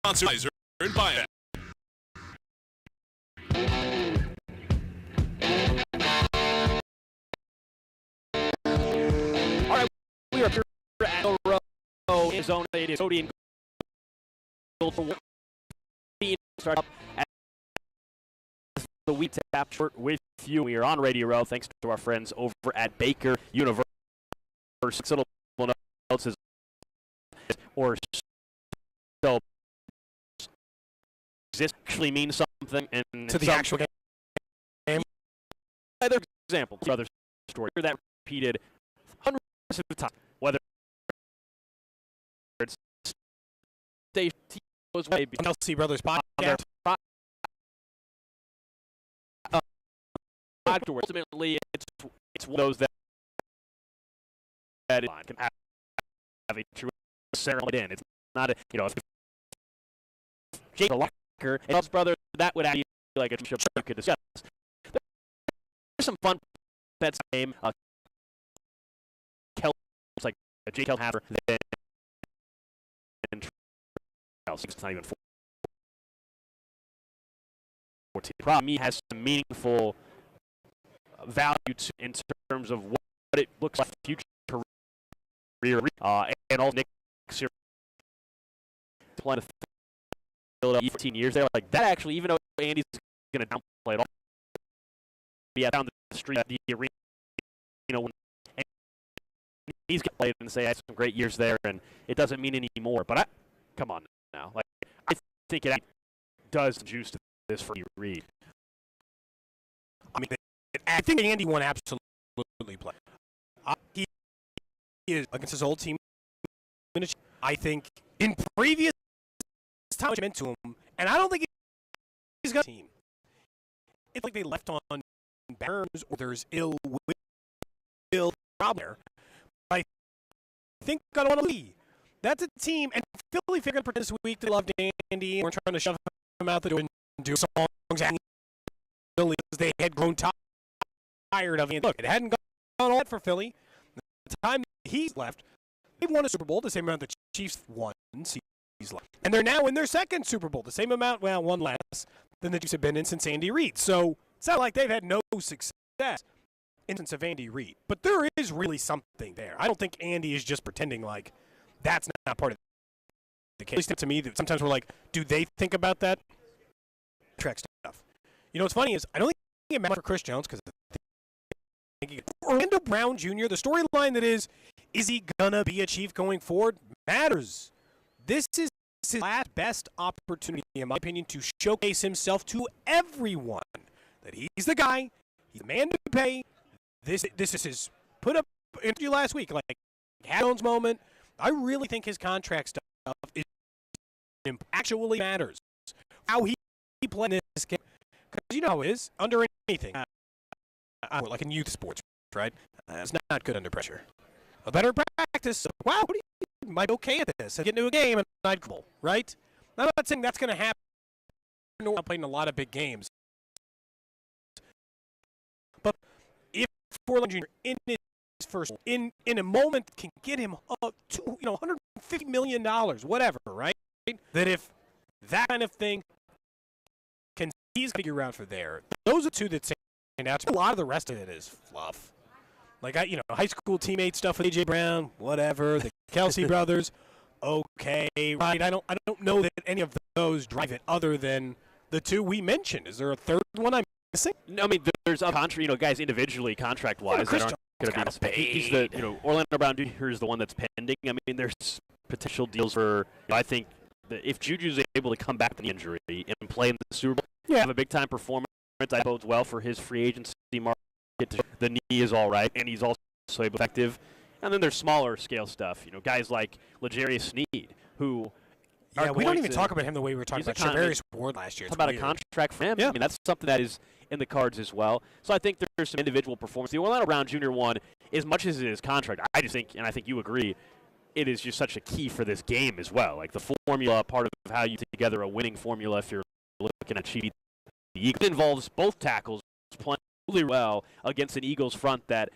Speaker 3: Sponsor Pfizer and BioNTech.
Speaker 8: All right, we are here at the row in zone. It is Cody Gold for start up at the week tap short with you. We are on Radio Row thanks to our friends over at Baker University. Little notes is or so exist actually means something and
Speaker 9: to the actual game.
Speaker 8: Another example, other story that repeated hundreds of times, whether it's station was way
Speaker 9: LC Brothers podcast.
Speaker 8: Ultimately, it's one of those that can have a true ceremony in. It's not a, if Jake Locker and his brother, that would be like a show you could discuss. There's some fun bets game. Kel, it's like a Jake Haver, then it's not even 14. Problem he has some meaningful value in terms of what it looks like future career, and also Nick playing with Philadelphia 15 years there. Like that actually, even though Andy's going to downplay it all, be down the street at the arena, when he's going to play it and say I had some great years there, and it doesn't mean any more. But come on now, like I think it does juice to this for you, Reed.
Speaker 9: I mean, I think Andy won absolutely play. He is against his old team. I think in previous times meant to him, and I don't think he's got a team. It's like they left on Barnes or there's ill problem there. I think I don't want to leave. That's a team, and Philly figured this week they loved Andy and we're trying to shove him out the door and do songs at Philly because they had grown tired of it. Look, it hadn't gone all that for Philly. The time he's left, they've won a Super Bowl, the same amount the Chiefs won. And they're now in their second Super Bowl, the same amount, well, one less than the Chiefs have been in since Andy Reid. So it's not like they've had no success in instance of Andy Reid. But there is really something there. I don't think Andy is just pretending like that's not part of the case. At least to me, that sometimes we're like, do they think about that? Track stuff. What's funny is I don't think it matters for Chris Jones because Orlando Brown Jr., the storyline that is he going to be a Chief going forward matters. This is his last best opportunity, in my opinion, to showcase himself to everyone that he's the guy, he's the man to pay. This is his put up interview last week, like Jones moment. I really think his contract stuff actually matters. How he played game? Because you know how it is, under anything. Like in youth sports, right? It's not good under pressure. A better practice. Wow, what do you might be okay at this? I get into a game and I'd goal, right? I'm not saying that's going to happen. I played in a lot of big games. But if Orlando Jr. in his first, in a moment can get him up to, $150 million, whatever, right? That if that kind of thing can he's figure out for there, those are two that stand out. A lot of the rest of it is fluff. Like, high school teammate stuff with A.J. Brown, whatever. The Kelsey brothers, okay, right. I don't know that any of those drive it other than the two we mentioned. Is there a third one I'm missing?
Speaker 8: No, I mean, there's guys individually contract-wise that aren't going to be paid. He's the, Orlando Brown Jr. is the one that's pending. I mean, there's potential deals for, I think, if Juju's able to come back from the injury and play in the Super Bowl, have a big-time performance, that bodes well for his free agency market. The knee is all right, and he's also effective. And then there's smaller scale stuff. Guys like L'Jarius Sneed, who
Speaker 9: we don't even talk about him the way we were talking about Shavarius Ward last year.
Speaker 8: Talk about a contract for him. Yeah. I mean, that's something that is in the cards as well. So I think there's some individual performance. The Orlando Brown Jr. one, as much as it is contract, I just think, and I think you agree, it is just such a key for this game as well. Like the formula, part of how you put together a winning formula if you're looking at cheating. The Eagles involves both tackles playing really well against an Eagles front that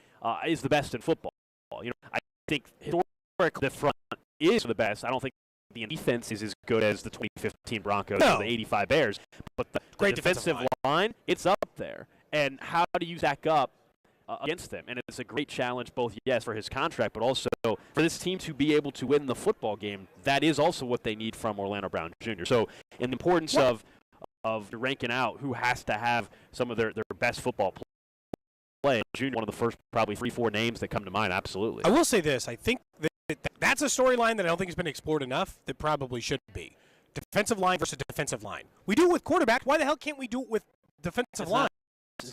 Speaker 8: is the best in football. I think historically the front is the best. I don't think the defense is as good as the 2015 Broncos or the 85 Bears. But the great defensive line, it's up there. And how do you stack up against them? And it's a great challenge both, yes, for his contract, but also for this team to be able to win the football game. That is also what they need from Orlando Brown Jr. So in the importance of ranking out who has to have some of their best football play, Junior, one of the first probably 3-4 names that come to mind, absolutely.
Speaker 9: I will say this. I think that's a storyline that I don't think has been explored enough that probably should be. Defensive line versus defensive line. We do it with quarterback. Why the hell can't we do it with defensive line?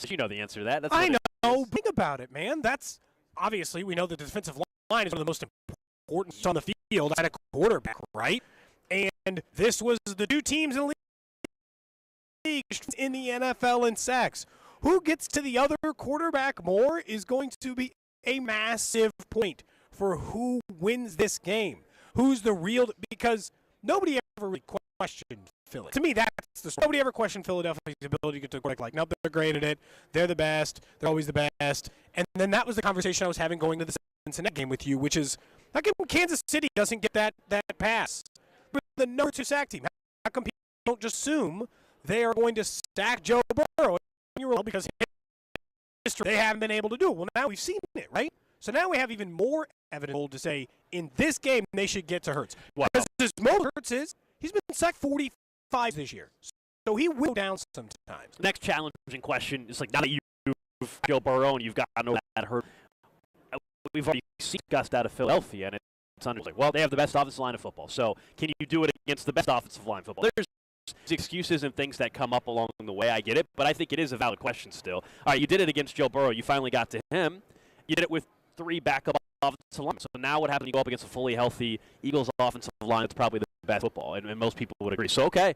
Speaker 8: You know the answer to that. That's
Speaker 9: I know. Think about it, man. That's obviously we know the defensive line is one of the most important on the field at a quarterback, right? And this was the two teams in the league in the NFL in sacks. Who gets to the other quarterback more is going to be a massive point for who wins this game. Who's the real, because nobody ever really questioned Philly. To me, that's the nobody ever questioned Philadelphia's ability to get to a quarterback like, nope, they're great at it. They're the best. They're always the best. And then that was the conversation I was having going to the Cincinnati game with you, which is, how come Kansas City doesn't get that pass? We're the number 2 sack team. How come people don't just assume they are going to sack Joe Burrow because they haven't been able to do it? Well, now we've seen it, right? So now we have even more evidence to say in this game they should get to Hurts.
Speaker 8: Wow.
Speaker 9: Because as most Hurts is, he's been sacked 45 this year. So he will down sometimes.
Speaker 8: Next challenging question is, like, now that you've Joe Burrow and you've got no that hurt, we've already seen Gus out of Philadelphia, and it's like, well, they have the best offensive line of football. So can you do it against the best offensive line of football? There's excuses and things that come up along the way. I get it, but I think it is a valid question still. All right, you did it against Joe Burrow. You finally got to him. You did it with 3 backup offensive linemen. So now what happens when you go up against a fully healthy Eagles offensive line that's probably the best football, and most people would agree. So, okay,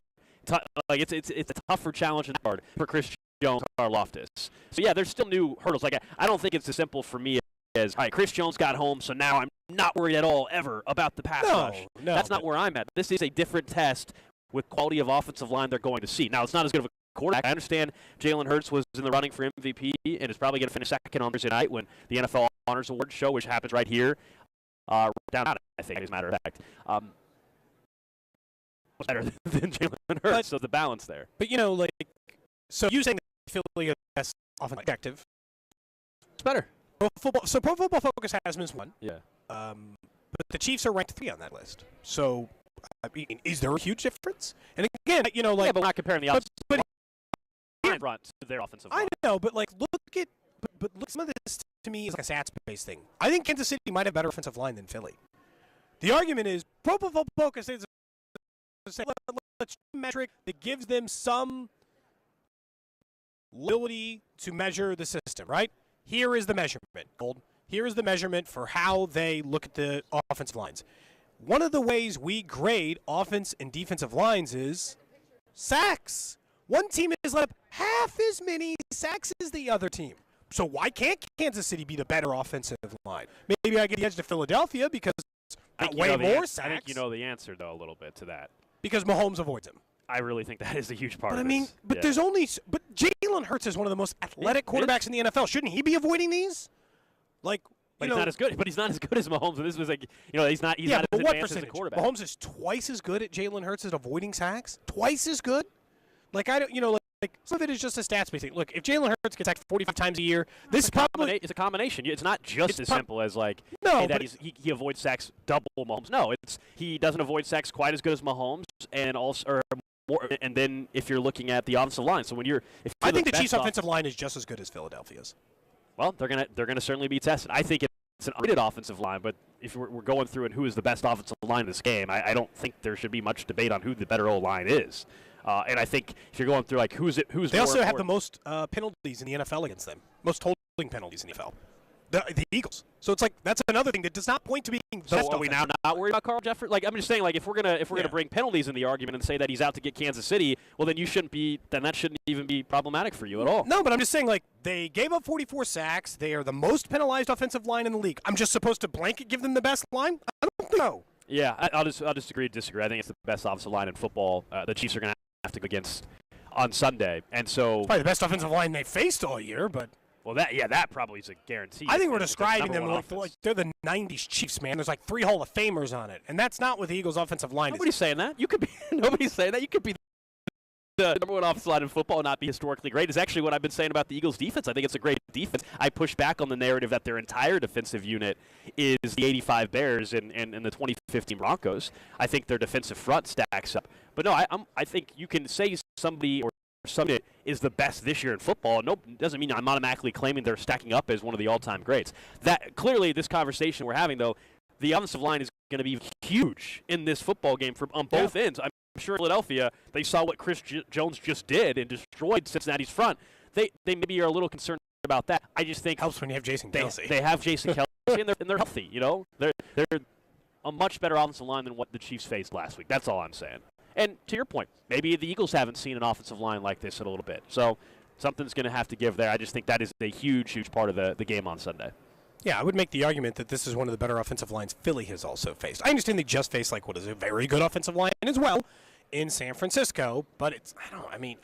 Speaker 8: it's a tougher challenge in the card for Chris Jones, Karlaftis. So, yeah, there's still new hurdles. Like, I don't think it's as simple for me as, all right, Chris Jones got home, so now I'm not worried at all ever about the pass rush.
Speaker 9: No,
Speaker 8: that's not where I'm at. This is a different test with quality of offensive line they're going to see. Now, it's not as good of a quarterback. I understand Jalen Hurts was in the running for MVP and is probably going to finish second on Thursday night when the NFL Honors Award show, which happens right here, down, I think, as a matter of fact. Was better than Jalen Hurts, so the balance there.
Speaker 9: But, so you saying that Philly is the best offensive objective.
Speaker 8: It's better.
Speaker 9: Pro Football Focus has them as 1.
Speaker 8: Yeah.
Speaker 9: But the Chiefs are ranked 3 on that list. So, I mean, is there a huge difference? And again,
Speaker 8: yeah, but we're not comparing the offensive line front to their offensive line.
Speaker 9: I know, but look at some of this to me is like a stats-based thing. I think Kansas City might have better offensive line than Philly. The argument is Pro Football Focus is let's metric that gives them some ability to measure the system, right? Here is the measurement, Gold. Here is the measurement for how they look at the offensive lines. One of the ways we grade offense and defensive lines is sacks. One team has let up half as many sacks as the other team. So why can't Kansas City be the better offensive line? Maybe I get the edge to Philadelphia because way more sacks.
Speaker 8: I think you know the answer, though, a little bit to that.
Speaker 9: Because Mahomes avoids him.
Speaker 8: I really think that is a huge part
Speaker 9: but
Speaker 8: of
Speaker 9: I mean,
Speaker 8: this.
Speaker 9: but there's only – but Jalen Hurts is one of the most athletic quarterbacks in the NFL. Shouldn't he be avoiding these? Like –
Speaker 8: But he's not as good. But he's not as good as Mahomes. And this was like, he's not. He's not
Speaker 9: but
Speaker 8: as
Speaker 9: what
Speaker 8: advanced as a
Speaker 9: percentage?
Speaker 8: quarterback.
Speaker 9: Mahomes is twice as good at Jalen Hurts at avoiding sacks. Twice as good. Like I don't, like some of it is just a stats based thing. Look, if Jalen Hurts gets sacked 45 times a year, this is probably
Speaker 8: it's a combination. It's not just as simple as like
Speaker 9: no,
Speaker 8: hey, that he avoids sacks double Mahomes. No, it's he doesn't avoid sacks quite as good as Mahomes, and also or more. And then if you're looking at the offensive line, so when you're,
Speaker 9: I think the Chiefs' offensive line is just as good as Philadelphia's.
Speaker 8: Well, they're gonna certainly be tested. I think it's an underrated offensive line, but if we're going through and who is the best offensive line in this game, I don't think there should be much debate on who the better O-line is. And I think if you're going through like who's
Speaker 9: they also have the most penalties in the NFL against them, most holding penalties in the NFL. The Eagles. So it's like that's another thing that does not point to being the best.
Speaker 8: So are we now not worried about Carl Jeffers? Like I'm just saying, like if we're gonna bring penalties in the argument and say that he's out to get Kansas City, well then that shouldn't even be problematic for you at all.
Speaker 9: No, but I'm just saying like they gave up 44 sacks. They are the most penalized offensive line in the league. I'm just supposed to blanket give them the best line? I don't think so.
Speaker 8: Yeah, I'll just agree to disagree. I think it's the best offensive line in football. The Chiefs are gonna have to go against on Sunday, and so
Speaker 9: probably the best offensive line they faced all year, but.
Speaker 8: Well, that probably is a guarantee.
Speaker 9: I think we're describing them like they're the '90s Chiefs, man. There's like 3 Hall of Famers on it, and that's not what the Eagles' offensive line
Speaker 8: Nobody's saying that. You could be. Nobody's saying that. You could be the number one offensive line in football and not be historically great. Is actually what I've been saying about the Eagles' defense. I think it's a great defense. I push back on the narrative that their entire defensive unit is the '85 Bears and the 2015 Broncos. I think their defensive front stacks up. But no, I think you can say somebody or somebody is the best this year in football. No, doesn't mean I'm automatically claiming they're stacking up as one of the all-time greats. That clearly, this conversation we're having, though, the offensive line is going to be huge in this football game on both ends. I'm sure in Philadelphia they saw what Chris Jones just did and destroyed Cincinnati's front. They maybe are a little concerned about that. I just think
Speaker 9: helps when you have Jason Kelce.
Speaker 8: They have Jason Kelce and they're healthy. They're a much better offensive line than what the Chiefs faced last week. That's all I'm saying. And to your point, maybe the Eagles haven't seen an offensive line like this in a little bit. So something's going to have to give there. I just think that is a huge, huge part of the game on Sunday.
Speaker 9: Yeah, I would make the argument that this is one of the better offensive lines Philly has also faced. I understand they just faced like what is a very good offensive line as well in San Francisco, but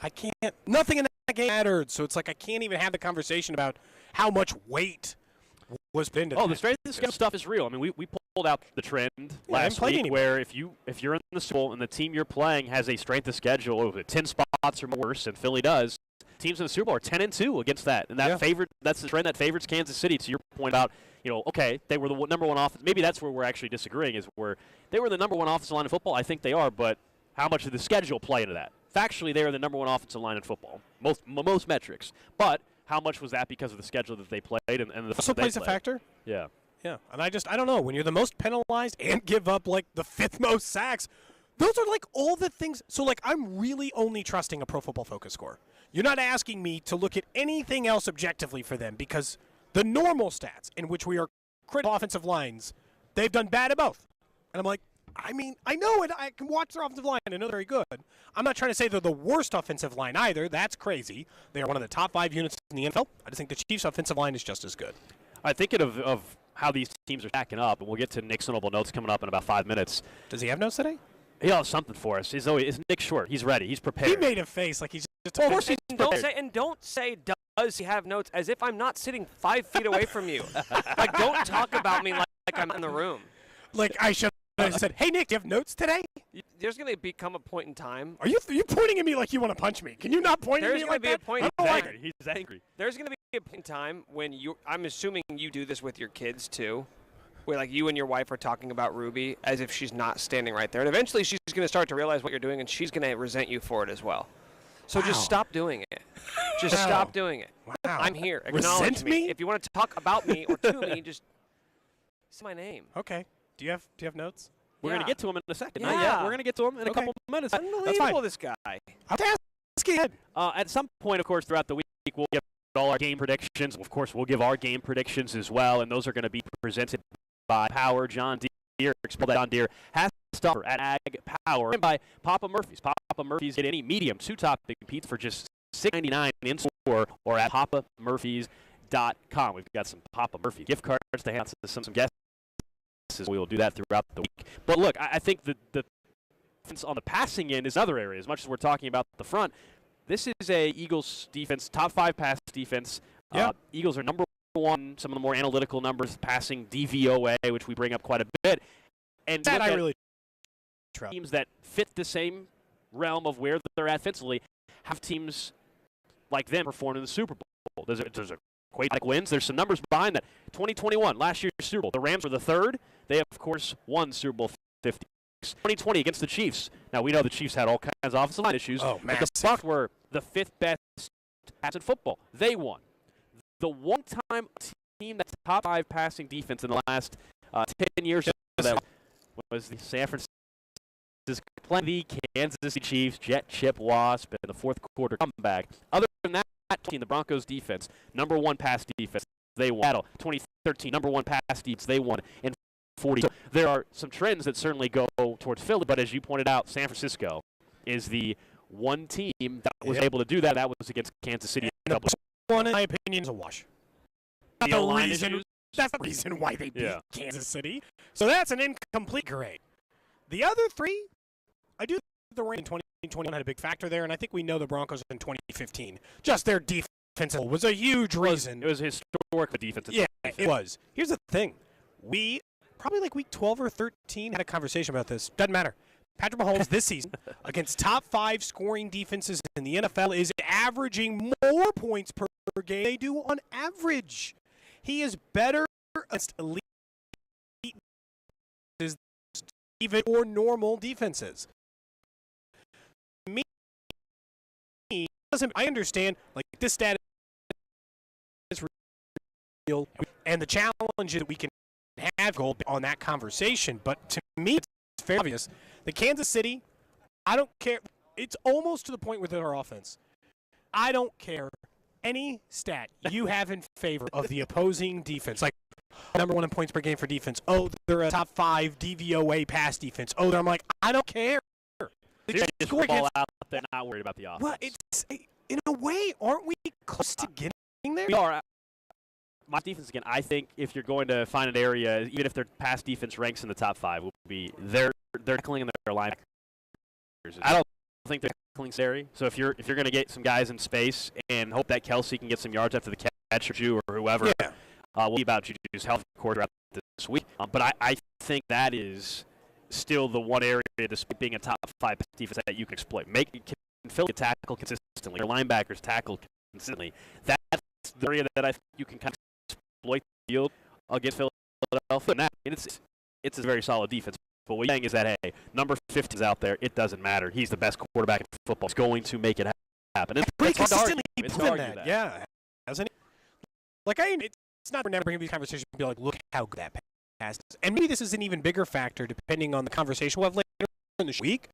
Speaker 9: I can't, nothing in that game mattered. So it's like I can't even have the conversation about how much weight was put into
Speaker 8: the strength of schedule stuff is real. I mean, we pulled out the trend last week where if you're in the Super Bowl and the team you're playing has a strength of schedule over 10 spots or worse, and Philly does, teams in the Super Bowl are 10-2 against that, and that's the trend that favors Kansas City. To your point about okay, they were the number one offense. Maybe that's where we're actually disagreeing is where they were the number one offensive line in football. I think they are, but how much did the schedule play into that? Factually, they are the number one offensive line in football, most metrics, but. How much was that because of the schedule that they played and the
Speaker 9: also plays a factor?
Speaker 8: Yeah.
Speaker 9: Yeah, and I don't know. When you're the most penalized and give up like the 5th most sacks, those are like all the things. So like I'm really only trusting a Pro Football Focus score. You're not asking me to look at anything else objectively for them because the normal stats in which we are critical offensive lines, they've done bad at both. And I'm like, I mean, I know it. I can watch their offensive line. I know they're very good. I'm not trying to say they're the worst offensive line either. That's crazy. They are one of the top 5 units in the NFL. I just think the Chiefs' offensive line is just as good.
Speaker 8: I think of how these teams are stacking up, and we'll get to Nick's notable notes coming up in about 5 minutes.
Speaker 9: Does he have notes today?
Speaker 8: He'll have something for us. It's Nick Short. He's ready. He's prepared.
Speaker 9: He made a face like he's just.
Speaker 7: Well, don't say does he have notes as if I'm not sitting 5 feet away from you. Like don't talk about me like I'm in the room.
Speaker 9: Like I should. I said, "Hey Nick, do you have notes today?"
Speaker 7: There's going to become a point in time.
Speaker 9: Are you pointing at me like you want to punch me? Can you not point at me like that?
Speaker 8: He's angry.
Speaker 7: There's going to be a point in time when I'm assuming you do this with your kids too, where like you and your wife are talking about Ruby as if she's not standing right there, and eventually she's going to start to realize what you're doing, and she's going to resent you for it as well. So just stop doing it. Just stop doing it.
Speaker 9: Wow.
Speaker 7: I'm here. Acknowledge me. If you want to talk about me or to me, just say my name.
Speaker 9: Okay. Do you have notes?
Speaker 8: We're going to get to him in a second.
Speaker 7: Yeah.
Speaker 8: Not yet. We're going to get to him in a couple of minutes.
Speaker 7: Unbelievable, this guy.
Speaker 9: I'll ask you.
Speaker 8: At some point, of course, throughout the week, we'll give all our game predictions. Of course, we'll give our game predictions as well, and those are going to be presented by Power John Deere. Expel that on Deere. Has to offer at Ag Power. And by Papa Murphy's. Papa Murphy's, get any medium 2-topping pizza for just $6.99 in store or at papamurphys.com. We've got some Papa Murphy gift cards to hand out to some guests. We will do that throughout the week. But look, I think the defense on the passing end is another area. As much as we're talking about the front, this is a Eagles defense, top 5 pass defense. Eagles are number 1, some of the more analytical numbers, passing DVOA, which we bring up quite a bit. And
Speaker 9: that I really
Speaker 8: teams that fit the same realm of where they're at defensively have teams like them perform in the Super Bowl. There's a quite wins. There's some numbers behind that. 2021, last year's Super Bowl, the Rams were the 3rd. They, of course, won Super Bowl 50. 2020 against the Chiefs. Now, we know the Chiefs had all kinds of offensive line issues.
Speaker 9: Oh,
Speaker 8: but the Bucs were the 5th best pass in football. They won. The one-time team that's top 5 passing defense in the last 10 years that was the San Francisco playing the Kansas City Chiefs, Jet Chip Wasp, in the 4th quarter comeback. Other than that, the Broncos defense, number 1 pass defense, they won. 2013, number 1 pass defense, they won in 40. So there are some trends that certainly go towards Philly, but as you pointed out, San Francisco is the one team that was able to do that. That was against Kansas City.
Speaker 9: One, in my opinion, is a wash. That's the reason why they beat Kansas City. So that's an incomplete grade. The other 3, I do think the Rams in 2021 had a big factor there, and I think we know the Broncos in 2015. Just their defense was a huge reason.
Speaker 8: It was historic defense.
Speaker 9: Yeah, it was. Here's the thing. We, probably like week 12 or 13, had a conversation about this. Doesn't matter. Patrick Mahomes this season against top 5 scoring defenses in the NFL is averaging more points per game than they do on average. He is better against elite defenses, even or normal defenses. Me, I understand, like, this stat is real, and the challenge is that we can have gold on that conversation, but to me, it's fairly obvious. The Kansas City, I don't care. It's almost to the point with our offense. I don't care any stat you have in favor of the opposing defense. Like, number 1 in points per game for defense. Oh, they're a top 5 DVOA pass defense. Oh, I'm like, I don't care.
Speaker 8: They just ball out. They're not worried about the offense.
Speaker 9: Well, it's in a way, aren't we close to getting there?
Speaker 8: We are. My defense, again, I think if you're going to find an area, even if their pass defense ranks in the top 5, will be they're tackling in their linebackers. I don't think they're tackling scary. So if you're going to get some guys in space and hope that Kelsey can get some yards after the catch, or Juju or whoever, we'll see about Juju's health quarter this week. But I think that is still the one area, despite being a top 5 defense, that you can exploit. Can Philly tackle consistently. Your linebackers tackle consistently. That's the area that I think you can kind of exploit the field against Philadelphia. It's a very solid defense. But what you're saying is that, hey, number 15 is out there. It doesn't matter. He's the best quarterback in football. He's going to make it happen. It's
Speaker 9: pretty
Speaker 8: consistently
Speaker 9: proven that. Yeah. Hasn't he? Like, it's not, we're never bringing these conversations and be like, look how good that pass is. And maybe this is an even bigger factor depending on the conversation we'll have later in the week.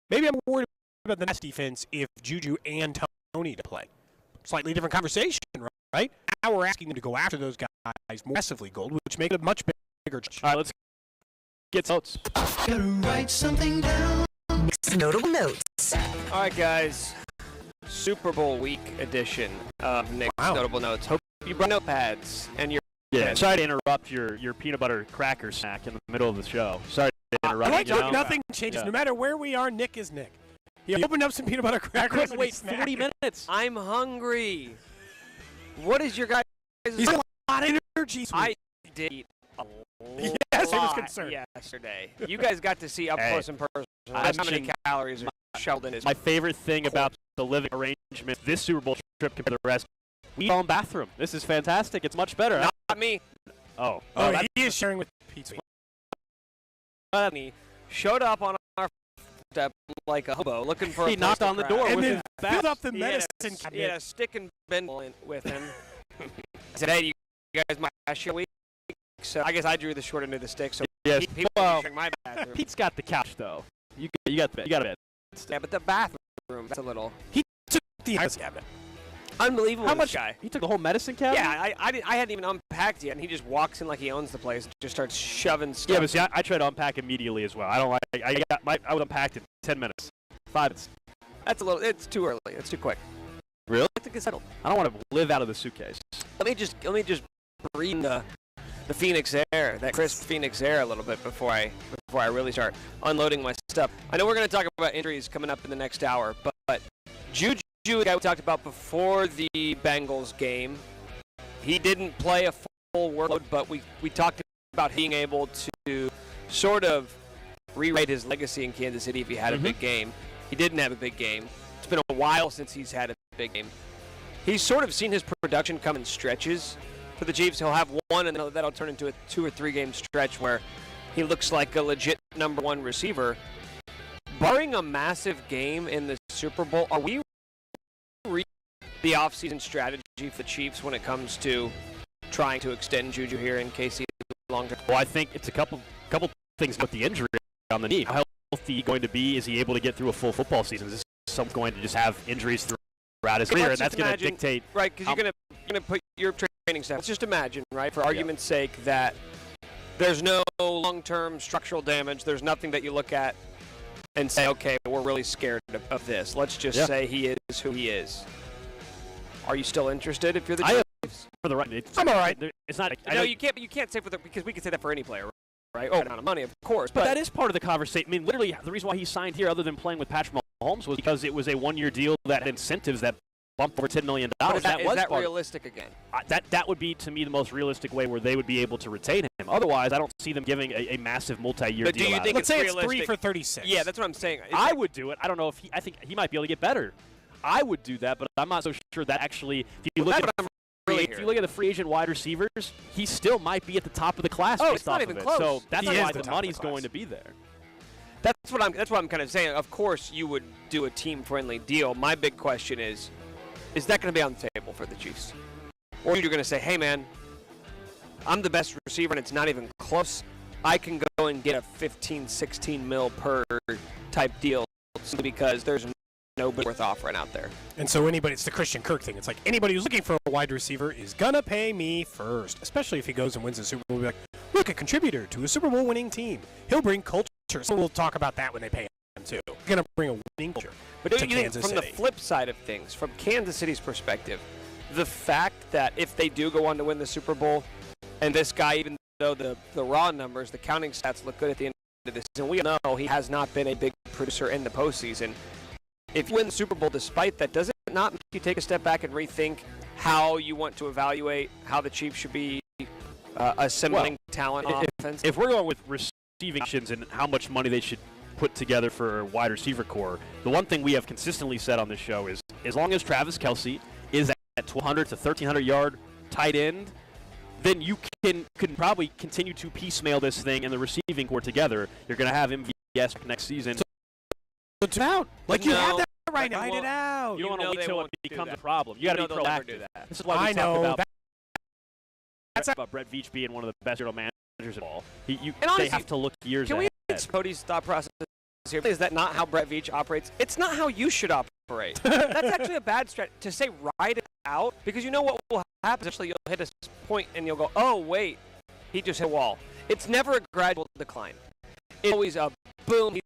Speaker 9: Maybe I'm worried about the next defense if Juju and Tony to play. Slightly different conversation, right? Now we're asking them to go after those guys more aggressively, Gold, which makes it a much bigger challenge.
Speaker 8: All right, let's get notes.
Speaker 6: Gotta write something down. Notable notes.
Speaker 7: All right, guys. Super Bowl week edition of Nick's Notable Notes. Hope you brought notepads and your
Speaker 8: sorry to interrupt your peanut butter cracker snack in the middle of the show. Sorry to interrupt.
Speaker 9: Nothing changes. No matter where we are, Nick is Nick. He opened up some peanut butter crackers.
Speaker 7: I couldn't wait 40 minutes. I'm hungry. What is your guys'
Speaker 9: He's got a lot of energy.
Speaker 7: I did eat a
Speaker 9: yes,
Speaker 7: lot
Speaker 9: I was concerned.
Speaker 7: Yesterday. You guys got to see up close and personal how many calories are shoveled in his.
Speaker 8: My favorite thing about the living arrangement this Super Bowl trip compared to the rest, we own bathroom. This is fantastic. It's much better.
Speaker 7: Not me.
Speaker 8: Oh,
Speaker 9: he is sharing with pizza.
Speaker 7: He showed up on our step like a hobo looking for
Speaker 8: he knocked on the door
Speaker 9: and
Speaker 8: with
Speaker 9: then
Speaker 8: his
Speaker 9: filled up the medicine cabinet.
Speaker 7: He had a stick and bendel with him. He said, hey, you guys might share a week. So I guess I drew the short end of the stick. So
Speaker 8: yes.
Speaker 7: My bathroom.
Speaker 8: Pete's got the couch though. You got a bed.
Speaker 7: Yeah, but the bathroom, that's a little.
Speaker 9: He took the medicine cabinet.
Speaker 7: Unbelievable.
Speaker 8: How
Speaker 7: this
Speaker 8: much?
Speaker 7: guy.
Speaker 8: He took the whole medicine cabinet?
Speaker 7: Yeah, I hadn't even unpacked yet, and he just walks in like he owns the place and just starts shoving stuff.
Speaker 8: Yeah, but see, I tried to unpack immediately as well. I don't like. I was unpacked in 10 minutes, 5 minutes.
Speaker 7: That's a little. It's too early. It's too quick.
Speaker 8: Really?
Speaker 7: I think it's settled.
Speaker 8: I don't want to live out of the suitcase.
Speaker 7: Let me just breathe the Phoenix air, that crisp Phoenix air, a little bit before I really start unloading my stuff. I know we're going to talk about injuries coming up in the next hour, but Juju, the guy we talked about before the Bengals game, he didn't play a full workload, but we talked about being able to sort of rewrite his legacy in Kansas City if he had a big game. He didn't have a big game. It's been a while since he's had a big game. He's sort of seen his production come in stretches for the Chiefs. He'll have one, and that'll turn into a 2 or 3 game stretch where he looks like a legit number 1 receiver. Barring a massive game in the Super Bowl, are we the offseason strategy for the Chiefs when it comes to trying to extend Juju here in KC long term?
Speaker 8: Well, I think it's a couple things with the injury on the knee. How healthy going to be? Is he able to get through a full football season? Is someone going to just have injuries throughout his career, and that's going to dictate?
Speaker 7: Right, because you're going to put your training staff. Let's just imagine, right, for argument's sake, that there's no long-term structural damage. There's nothing that you look at and say, okay, we're really scared of this. Let's just say he is who he is. Are you still interested if you're the Chiefs?
Speaker 8: For the right,
Speaker 7: I'm all right.
Speaker 8: It's not.
Speaker 7: No, you can't. But you can't say because we can say that for any player, right? Oh, amount of money, of course.
Speaker 8: But that is part of the conversation. I mean, literally, the reason why he signed here, other than playing with Patrick Mahomes, was because it was a 1-year deal that had incentives that bumped over $10 million.
Speaker 7: Is that realistic again?
Speaker 8: That would be, to me, the most realistic way where they would be able to retain him. Otherwise, I don't see them giving a massive multi-year deal.
Speaker 7: Do you think
Speaker 9: Let's say
Speaker 7: realistic?
Speaker 9: it's 3 for 36.
Speaker 7: Yeah, that's what I'm saying.
Speaker 8: I would do it. I don't know if I think he might be able to get better. I would do that, but I'm not so sure that actually. If you look at the free agent wide receivers, he still might be at the top of the class.
Speaker 7: Oh,
Speaker 8: based
Speaker 7: it's not
Speaker 8: off
Speaker 7: even
Speaker 8: of
Speaker 7: close.
Speaker 8: So that's
Speaker 7: He
Speaker 8: why
Speaker 7: is
Speaker 8: the money's going to be there.
Speaker 7: That's what I'm kind of saying. Of course, you would do a team-friendly deal. My big question is that going to be on the table for the Chiefs? Or you're going to say, hey, man, I'm the best receiver, and it's not even close. I can go and get a 15, 16 mil per type deal simply because there's nobody worth offering out there.
Speaker 9: And so it's the Christian Kirk thing. It's like anybody who's looking for a wide receiver is going to pay me first, especially if he goes and wins the Super Bowl. We'll be like, look, a contributor to a Super Bowl winning team. He'll bring culture. So we'll talk about that when they pay him, too. He's going to bring a winning culture
Speaker 7: But
Speaker 9: to
Speaker 7: don't you think
Speaker 9: Kansas
Speaker 7: from
Speaker 9: City.
Speaker 7: the flip side of things, from Kansas City's perspective, the fact that if they do go on to win the Super Bowl, and this guy, even though the raw numbers, the counting stats look good at the end of this season, we know he has not been a big producer in the postseason. If you win the Super Bowl despite that, does it not make you take a step back and rethink how you want to evaluate how the Chiefs should be assembling talent on offense?
Speaker 8: If we're going with receiving options and how much money they should put together for a wide receiver core, the one thing we have consistently said on this show is as long as Travis Kelce is at 1,200 to 1,300 yard tight end, then you can probably continue to piecemeal this thing and the receiving core together. You're going to have MVS next season.
Speaker 9: It's out. Like, you have that right now.
Speaker 7: Write it out.
Speaker 8: You don't want to wait till it becomes a problem. You
Speaker 7: You
Speaker 8: got to be
Speaker 7: know they'll never
Speaker 8: proactive.
Speaker 7: do that.
Speaker 8: This is why we talk about Brett Veach being one of the best general managers of all. They have to look years
Speaker 7: Can
Speaker 8: ahead.
Speaker 7: we get Cody's thought process here? Is that not how Brett Veach operates? It's not how you should operate. That's actually a bad strategy to say ride it out, because you know what will happen. Actually, you'll hit a point and you'll go, oh, wait, he just hit a wall. It's never a gradual decline. It's always a boom.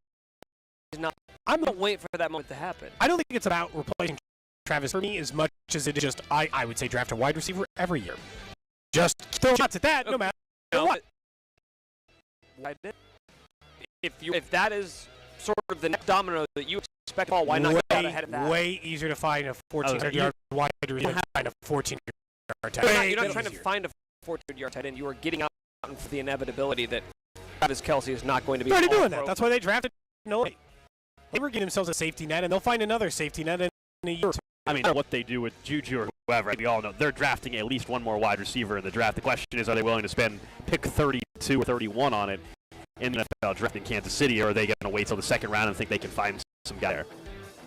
Speaker 7: I'm going to wait for that moment to happen.
Speaker 9: I don't think it's about replacing Travis for me as much as it is just, I would say, draft a wide receiver every year. Just throw shots at that, no matter what.
Speaker 7: If that is sort of the next domino that you expect, why not go out ahead of that?
Speaker 9: Way easier to find a 1,400-yard wide receiver than find a 14-yard tight end.
Speaker 7: You're not trying to find a 14-yard tight end. You are getting out for the inevitability that Travis Kelce is not going to be.
Speaker 9: They're already doing that. That's why they drafted Nolan. They were getting themselves a safety net, and they'll find another safety net in a year or two.
Speaker 8: I mean, what they do with Juju or whoever, we all know they're drafting at least one more wide receiver in the draft. The question is, are they willing to spend pick 32 or 31 on it in the NFL draft in Kansas City, or are they going to wait till the second round and think they can find some guy there?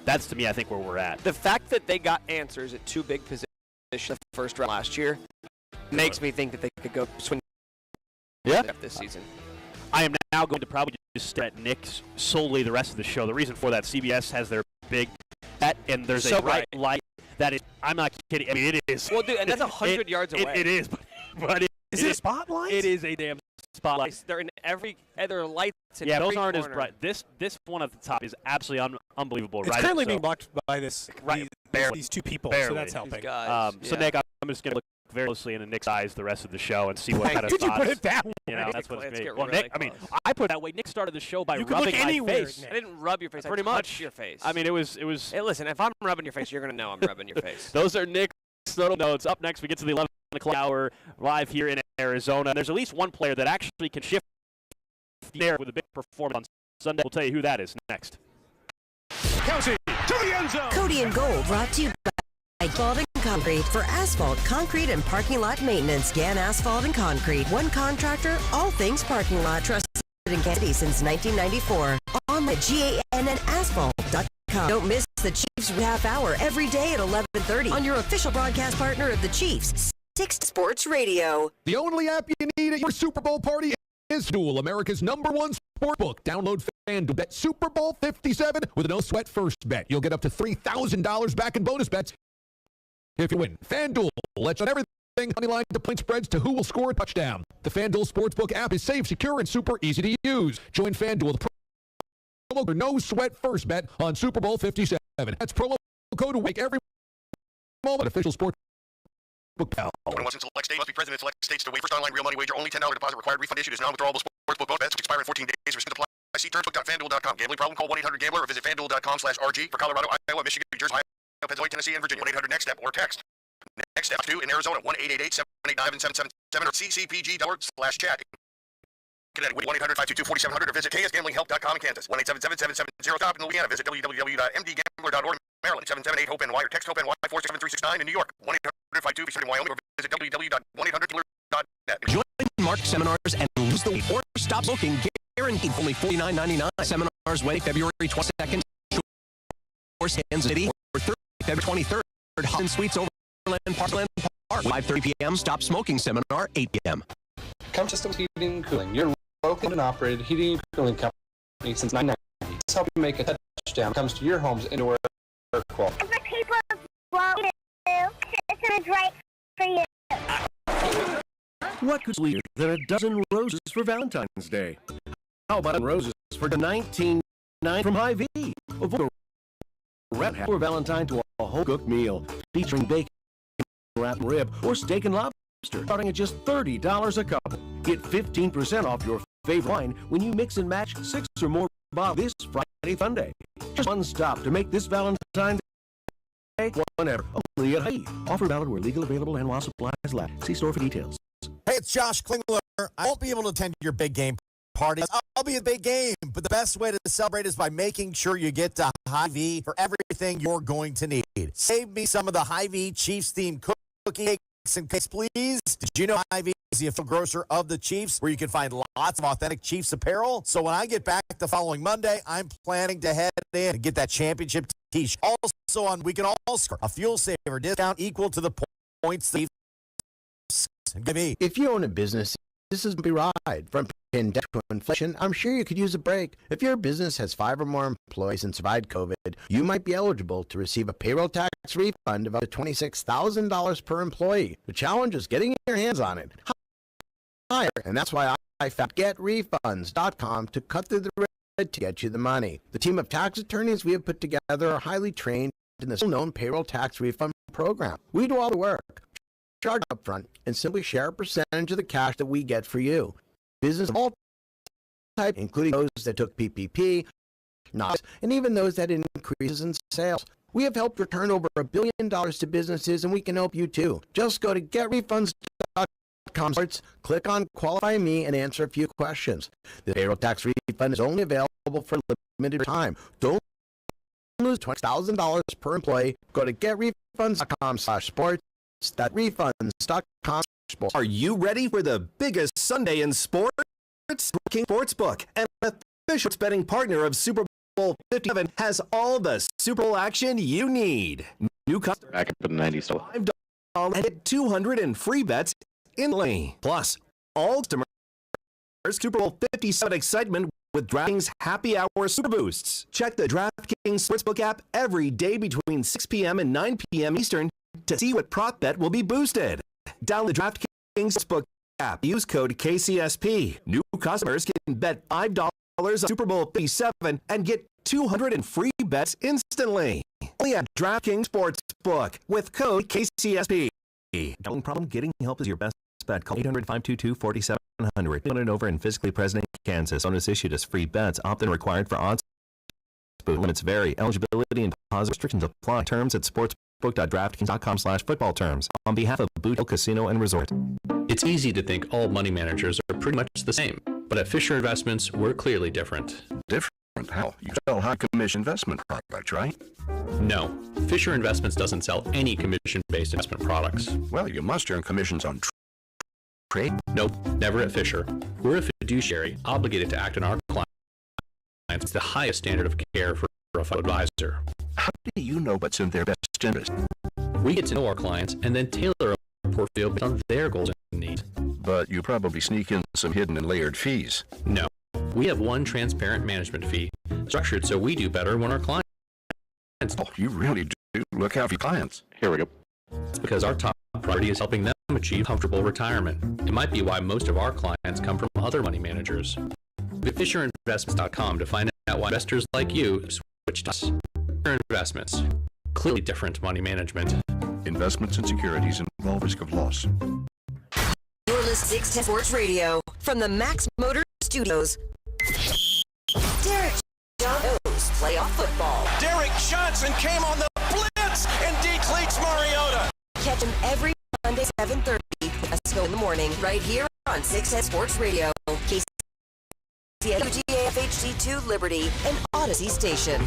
Speaker 8: That's, to me, I think, where we're at.
Speaker 7: The fact that they got answers at 2 big positions the first round last year makes me think that they could go swing this season.
Speaker 8: I am now going to probably just stare at Nick solely the rest of the show. The reason for that, CBS has their big bet, and there's a bright light. That is, I'm not kidding. I mean, it is.
Speaker 7: Well, dude, and that's 100 yards away.
Speaker 8: It is, but
Speaker 9: is it a spotlight?
Speaker 8: It is a damn spotlight.
Speaker 7: They're in every. There are lights in
Speaker 8: yeah,
Speaker 7: every
Speaker 8: those aren't
Speaker 7: corner.
Speaker 8: as bright. This one at the top is absolutely unbelievable.
Speaker 9: It's
Speaker 8: right?
Speaker 9: currently
Speaker 8: So-
Speaker 9: being blocked by these two people, so
Speaker 8: Barely.
Speaker 9: that's helping.
Speaker 8: So Nick, I'm just gonna look very closely into Nick's eyes the rest of the show and see what kind of
Speaker 9: Could you
Speaker 8: thoughts.
Speaker 9: put it that way?
Speaker 8: You know, that's what
Speaker 7: Let's
Speaker 8: it's
Speaker 7: get
Speaker 8: Well,
Speaker 7: really
Speaker 8: Nick, I mean,
Speaker 7: close.
Speaker 8: I put it that way. Nick started the show by
Speaker 9: You could look
Speaker 8: rubbing my
Speaker 9: anywhere,
Speaker 8: face.
Speaker 9: Nick.
Speaker 7: I didn't rub your face.
Speaker 8: Pretty
Speaker 7: I
Speaker 8: much
Speaker 7: touched your face.
Speaker 8: I mean, it was.
Speaker 7: Hey, listen, if I'm rubbing your face, you're going to know I'm rubbing your face.
Speaker 8: Those are Nick's little notes. Up next, we get to the 11 o'clock hour live here in Arizona. There's at least one player that actually can shift the air with a big performance on Sunday. We'll tell you who that is next.
Speaker 19: Kelsey to the end zone.
Speaker 6: Cody and Gold brought to you by Asphalt and Concrete. For asphalt, concrete, and parking lot maintenance, Gann Asphalt and Concrete. One contractor, all things parking lot. Trusted in Kansas City since 1994. Online at GANNasphalt.com. Don't miss the Chiefs half hour every day at 11:30 on your official broadcast partner of the Chiefs, 6 Sports Radio.
Speaker 20: The only app you need at your Super Bowl party is FanDuel, America's #1 sportbook. Download FanDuel. Bet Super Bowl 57 with a no-sweat first bet. You'll get up to $3,000 back in bonus bets if you win. FanDuel lets on everything. Moneyline to point spreads to who will score a touchdown. The FanDuel Sportsbook app is safe, secure, and super easy to use. Join FanDuel. The promo code no-sweat first bet on Super Bowl 57. That's promo code to make every moment official sports.
Speaker 19: When once in select state, must be present in select states to waive first online real money wager. Only $10 deposit required. Refund issued is non-withdrawable sportsbook bonus bets, which expire in 14 days. Restrictions apply. See terms.fanduel.com. Gambling problem? Call 1-800-GAMBLER or visit fanduel.com/RG. For Colorado, Iowa, Michigan, New Jersey, Ohio, Pennsylvania, Tennessee, and Virginia. 1-800-NEXT-STEP or text. Next Step 2 in Arizona. 1-888-789-777 or ccpg.org/chat. Connecticut 1-800-522-4700 or visit ksgamblinghelp.com in Kansas. 1-877-770-TOP in Louisiana. Visit www.mdgambler.org. Maryland 778-HOPE-NY or text HOPE-NY 47369 in New York. 1-800-522 in Wyoming or visit www.1800dealer.net.
Speaker 21: Join Mark seminars and lose the weight or stop smoking. Guaranteed only $49.99. Seminars Wednesday, February 22nd. Kansas City or Thursday, February 23rd. Hudson Suites Overland Park. 5:30 p.m. Stop smoking seminar 8 p.m.
Speaker 22: Systems Heating and Cooling, your local and operated heating and cooling company since 1990. Let's help you make a touchdown when it comes to your home's indoor air quality.
Speaker 23: The people want to. System is right for you.
Speaker 24: What could sweeter than a dozen roses for Valentine's Day? How about roses for $19.99 from Hy-Vee? Avoid a wrap for Valentine to a home-cooked meal featuring bacon, wrapped rib, or steak and lobster, starting at just $30 a couple. Get 15% off your favorite wine when you mix and match 6 or more bottles this Friday Fun Day. Just one stop to make this Valentine's Day whenever. Only at Hy-Vee. Offer valid where legal, available, and while supplies last. See store for details.
Speaker 10: Hey, it's Josh Klingler. I won't be able to attend your big game party. I'll be at the big game, but the best way to celebrate is by making sure you get to Hy-Vee for everything you're going to need. Save me some of the Hy-Vee Chiefs-themed cookie cakes and cakes, please. Did you know Hy-Vee is the official grocer of the Chiefs, where you can find lots of authentic Chiefs apparel? So when I get back the following Monday, I'm planning to head in and get that championship t-shirt. Also on We Can All Score, a fuel saver discount equal to the points that give me.
Speaker 25: If you own a business, this is a bumpy ride. From pandemic to inflation, I'm sure you could use a break. If your business has 5 or more employees and survived COVID, you might be eligible to receive a payroll tax refund of up to $26,000 per employee. The challenge is getting your hands on it. Higher, and that's why I found GetRefunds.com to cut through the red to get you the money. The team of tax attorneys we have put together are highly trained in this well-known payroll tax refund program. We do all the work, charge up front, and simply share a percentage of the cash that we get for you. Business of all types, including those that took PPP, and even those that had increases in sales. We have helped return over $1 billion to businesses, and we can help you too. Just go to GetRefunds.com, click on Qualify Me, and answer a few questions. The payroll tax refund is only available for a limited time. Don't lose $20,000 per employee. Go to GetRefunds.com/sports. That refunds.com.
Speaker 24: Are you ready for the biggest Sunday in sports? King Sportsbook, an official betting partner of Super Bowl 57, has all the Super Bowl action you need. New customers
Speaker 2: back in the 90s.
Speaker 24: $5 and get 200 in free bets instantly. Plus, all customers Super Bowl 57 excitement
Speaker 21: with DraftKings Happy Hour Super Boosts. Check the DraftKings Sportsbook app every day between 6 p.m. and 9 p.m. Eastern to see what prop bet will be boosted. Download the DraftKings Sportsbook app. Use code KCSP. New customers can bet $5 on Super Bowl 57 and get 200 in free bets instantly. Only at DraftKings Sportsbook with code KCSP. Gambling problem? Getting help is your best bet. Call 800-522-4700. 21 and over and physically present in Kansas. Bonus issued as free bets. Opt-in required for odds. Limits vary. Eligibility and deposit restrictions apply. Terms at sportsbook.draftkings.com/football terms. On behalf of Boot Hill Casino and Resort.
Speaker 1: It's easy to think all money managers are pretty much the same. But at Fisher Investments, we're clearly different.
Speaker 14: Different? How? You sell high commission investment products, right?
Speaker 1: No. Fisher Investments doesn't sell any commission-based investment products.
Speaker 14: Well, you must earn commissions on trade?
Speaker 1: Nope, never at Fisher. We're a fiduciary obligated to act on our clients. It's the highest standard of care for a financial advisor.
Speaker 14: How do you know what's in their best interest?
Speaker 1: We get to know our clients and then tailor our portfolio based on their goals and needs.
Speaker 14: But you probably sneak in some hidden and layered fees.
Speaker 1: No. We have one transparent management fee, structured so we do better when our clients.
Speaker 14: Oh, you really do look out for your clients. Here we go.
Speaker 1: It's because our top priority is helping them achieve comfortable retirement. It might be why most of our clients come from other money managers. Visit FisherInvestments.com to find out why investors like you switch to us. Fisher Investments. Clearly different money management.
Speaker 14: Investments and securities involve risk of loss.
Speaker 6: You're listening to 610 Sports Radio from the Max Motor Studios. Derek Jones playoff football.
Speaker 21: Derek Johnson came on the blitz and decleats Mariota.
Speaker 6: Catch him every Monday 7:30. Let's go in the morning right here on 610 Sports Radio. KCSP HD2 Liberty and Odyssey Station.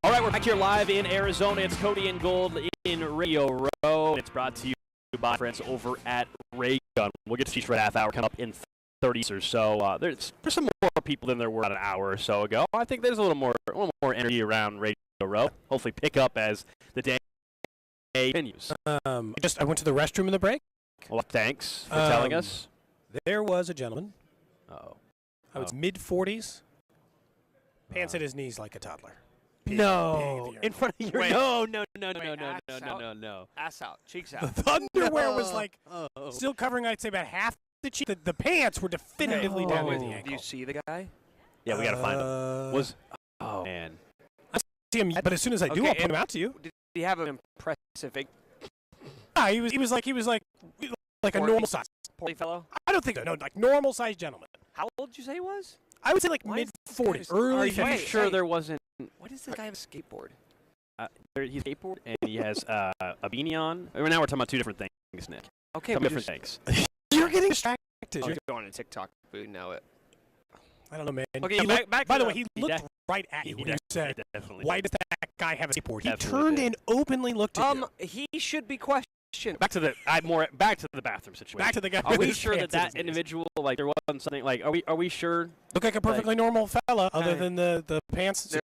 Speaker 8: All right, we're back here live in Arizona. It's Cody and Gold in Radio Row. It's brought to you by friends over at Ray Gun. We'll get to teach for a half hour coming up in 30 or so. There's some more people than there were about an hour or so ago. I think there's a little more energy around Radio Row. Hopefully pick up as the day continues.
Speaker 9: I went to the restroom in the break.
Speaker 8: Well, thanks for telling us.
Speaker 9: There was a gentleman.
Speaker 8: Oh.
Speaker 9: I was mid-40s. Pants at his knees like a toddler.
Speaker 8: No, in front of your no.
Speaker 7: Ass out, cheeks out.
Speaker 9: The underwear was like still covering, I'd say, about half the cheek. The pants were definitively down to the ankle.
Speaker 7: Do you see the guy?
Speaker 8: Yeah, we gotta find him. Oh man,
Speaker 9: I see him, but as soon as I do, I'll point him out to you.
Speaker 7: Did he have an impressive?
Speaker 9: He was like a normal size.
Speaker 7: Portly fellow?
Speaker 9: I don't think so. No, like normal sized gentleman.
Speaker 7: How old did you say he was?
Speaker 9: I would say like mid-40s, early 50s.
Speaker 8: Are you sure there wasn't?
Speaker 7: What does this guy have a skateboard?
Speaker 8: He's skateboard and he has a beanie on. Now we're talking about two different things, Nick.
Speaker 7: Okay,
Speaker 8: different things.
Speaker 9: You're getting distracted.
Speaker 7: You're going to TikTok. We know it.
Speaker 9: I don't know, man.
Speaker 7: Okay,
Speaker 9: by the way, he looked right at you when you said, "Why does that guy have a skateboard?" He turned and openly looked at you.
Speaker 7: He should be questioned.
Speaker 8: Back to the bathroom situation.
Speaker 9: Back to the guy.
Speaker 8: Are we sure that individual, like, there wasn't something like? Are we sure?
Speaker 9: Look like a perfectly normal fella, other than the pants.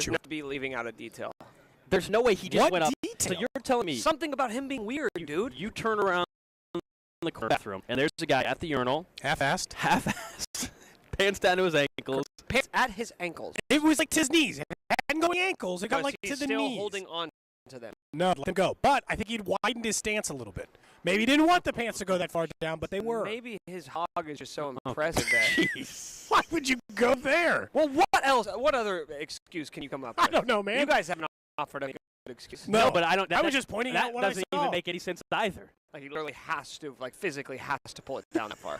Speaker 7: You have to be leaving out a detail.
Speaker 8: There's no way he just went up.
Speaker 9: Detail?
Speaker 8: So you're telling me
Speaker 7: Something about him being weird, dude.
Speaker 8: You turn around in the bathroom and there's a guy at the urinal,
Speaker 9: half-assed,
Speaker 8: pants down to his ankles.
Speaker 7: Pants at his ankles.
Speaker 9: It was like to his knees. It hadn't going ankles. It got like to the
Speaker 7: still
Speaker 9: knees.
Speaker 7: Holding on to them.
Speaker 9: No, let him go. But I think he'd widened his stance a little bit. Maybe he didn't want the pants to go that far down, but they were.
Speaker 7: Maybe his hog is just so impressive that.
Speaker 9: Jeez. Why would you go there?
Speaker 7: Well, what else? What other excuse can you come up with?
Speaker 9: I don't know, man.
Speaker 7: You guys haven't offered any good excuse.
Speaker 9: No,
Speaker 8: but I don't.
Speaker 9: I was just pointing out what I saw.
Speaker 8: That doesn't even make any sense either.
Speaker 7: Like he literally has to, like physically has to pull it down that far.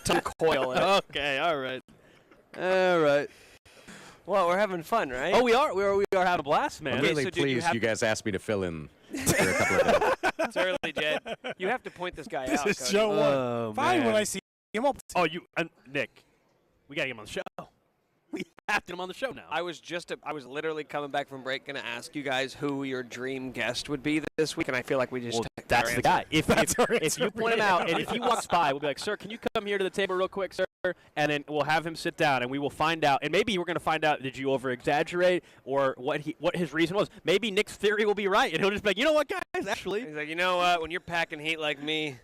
Speaker 7: To coil it.
Speaker 8: Okay, all right.
Speaker 7: Well, we're having fun, right?
Speaker 8: Oh, we are. We are having a blast, man.
Speaker 2: I'm really
Speaker 7: so
Speaker 2: pleased you guys asked me to fill in for a couple of days.
Speaker 7: It's early, Jed. You have to point this guy out.
Speaker 9: This is show one. Fine, when I see him up.
Speaker 8: Oh, Nick, we got to get him on the show. We have to get him on the show now.
Speaker 7: I was literally coming back from break going to ask you guys who your dream guest would be this week, and I feel like we just took
Speaker 8: that's the guy. If you point him out, and if he walks by, we'll be like, "Sir, can you come here to the table real quick, sir?" And then we'll have him sit down, and we will find out. And maybe we're going to find out, did you over-exaggerate, or what his reason was. Maybe Nick's theory will be right, and he'll just be like, "You know what, guys? Actually,"
Speaker 7: he's like, "You know what? When you're packing heat like me,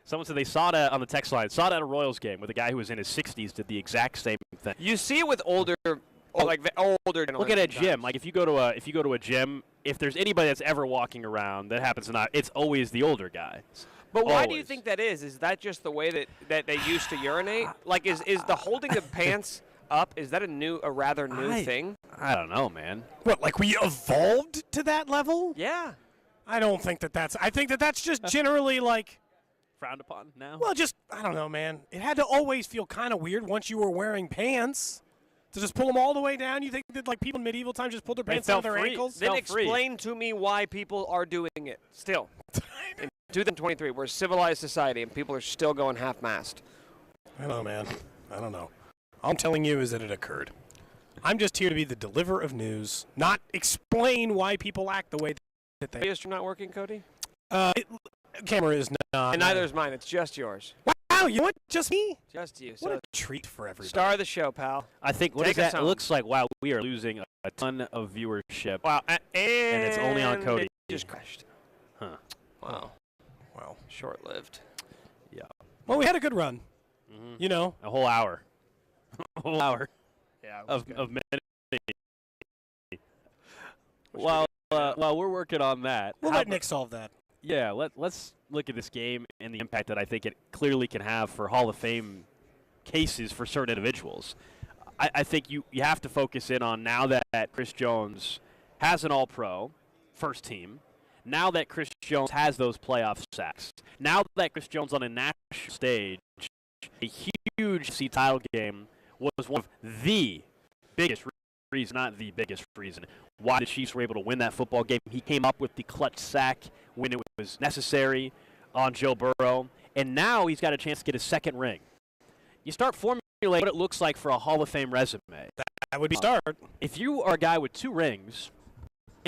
Speaker 8: Someone said they saw it on the text line. Saw it at a Royals game with a guy who was in his 60s did the exact same thing.
Speaker 7: You see it with older, like the older.
Speaker 8: Look at a gym. Like if you go to a gym, if there's anybody that's ever walking around that happens to not, it's always the older guy.
Speaker 7: But why do you think that is? Is that just the way that they used to urinate? Like, is the holding the pants up? Is that a rather new thing?
Speaker 8: I don't know, man.
Speaker 9: What, like we evolved to that level?
Speaker 7: Yeah.
Speaker 9: I don't think that's. I think that's just generally like
Speaker 8: frowned upon now.
Speaker 9: Well, just I don't know, man. It had to always feel kind of weird once you were wearing pants to just pull them all the way down. You think that like people in medieval times just pulled their pants down to their ankles?
Speaker 7: Then explain to me why people are doing it still. In 2023, we're a civilized society and people are still going half-mast.
Speaker 9: I don't know, man. I don't know. All I'm telling you is that it occurred. I'm just here to be the deliverer of news, not explain why people act the way that they.
Speaker 7: Is not working, Cody?
Speaker 9: Camera is not.
Speaker 7: And neither is mine. It's just yours.
Speaker 9: Wow, you know what? Just me?
Speaker 7: Just you.
Speaker 9: What a treat for everybody.
Speaker 7: Star of the show, pal.
Speaker 8: I think what is that? It looks like wow, we are losing a ton of viewership.
Speaker 7: Wow,
Speaker 8: and it's only on Cody.
Speaker 7: It just crashed.
Speaker 8: Huh.
Speaker 7: Wow.
Speaker 9: Wow.
Speaker 7: Short-lived.
Speaker 8: Yeah.
Speaker 9: Well, we had a good run.
Speaker 8: Mm-hmm.
Speaker 9: You know,
Speaker 8: a whole hour. A whole hour.
Speaker 7: Yeah.
Speaker 8: Of minute. While we're working on that,
Speaker 9: we'll let Nick solve that.
Speaker 8: Yeah, let's look at this game and the impact that I think it clearly can have for Hall of Fame cases for certain individuals. I think you have to focus in on now that Chris Jones has an All-Pro first team, now that Chris Jones has those playoff sacks, now that Chris Jones on a national stage, a huge C title game was one of the biggest reason, not the biggest reason, why the Chiefs were able to win that football game. He came up with the clutch sack when it was necessary on Joe Burrow, and now he's got a chance to get a second ring. You start formulating what it looks like for a Hall of Fame resume.
Speaker 9: That would be start.
Speaker 8: If you are a guy with 2 rings,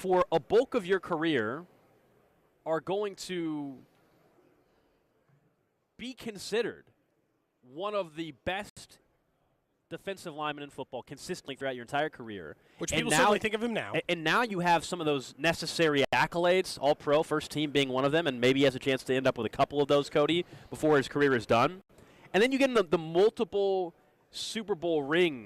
Speaker 8: for a bulk of your career, are going to be considered one of the best defensive linemen in football consistently throughout your entire career.
Speaker 9: Which people certainly think of him now.
Speaker 8: And now you have some of those necessary accolades, All-Pro, first team being one of them, and maybe he has a chance to end up with a couple of those, Cody, before his career is done. And then you get the multiple Super Bowl ring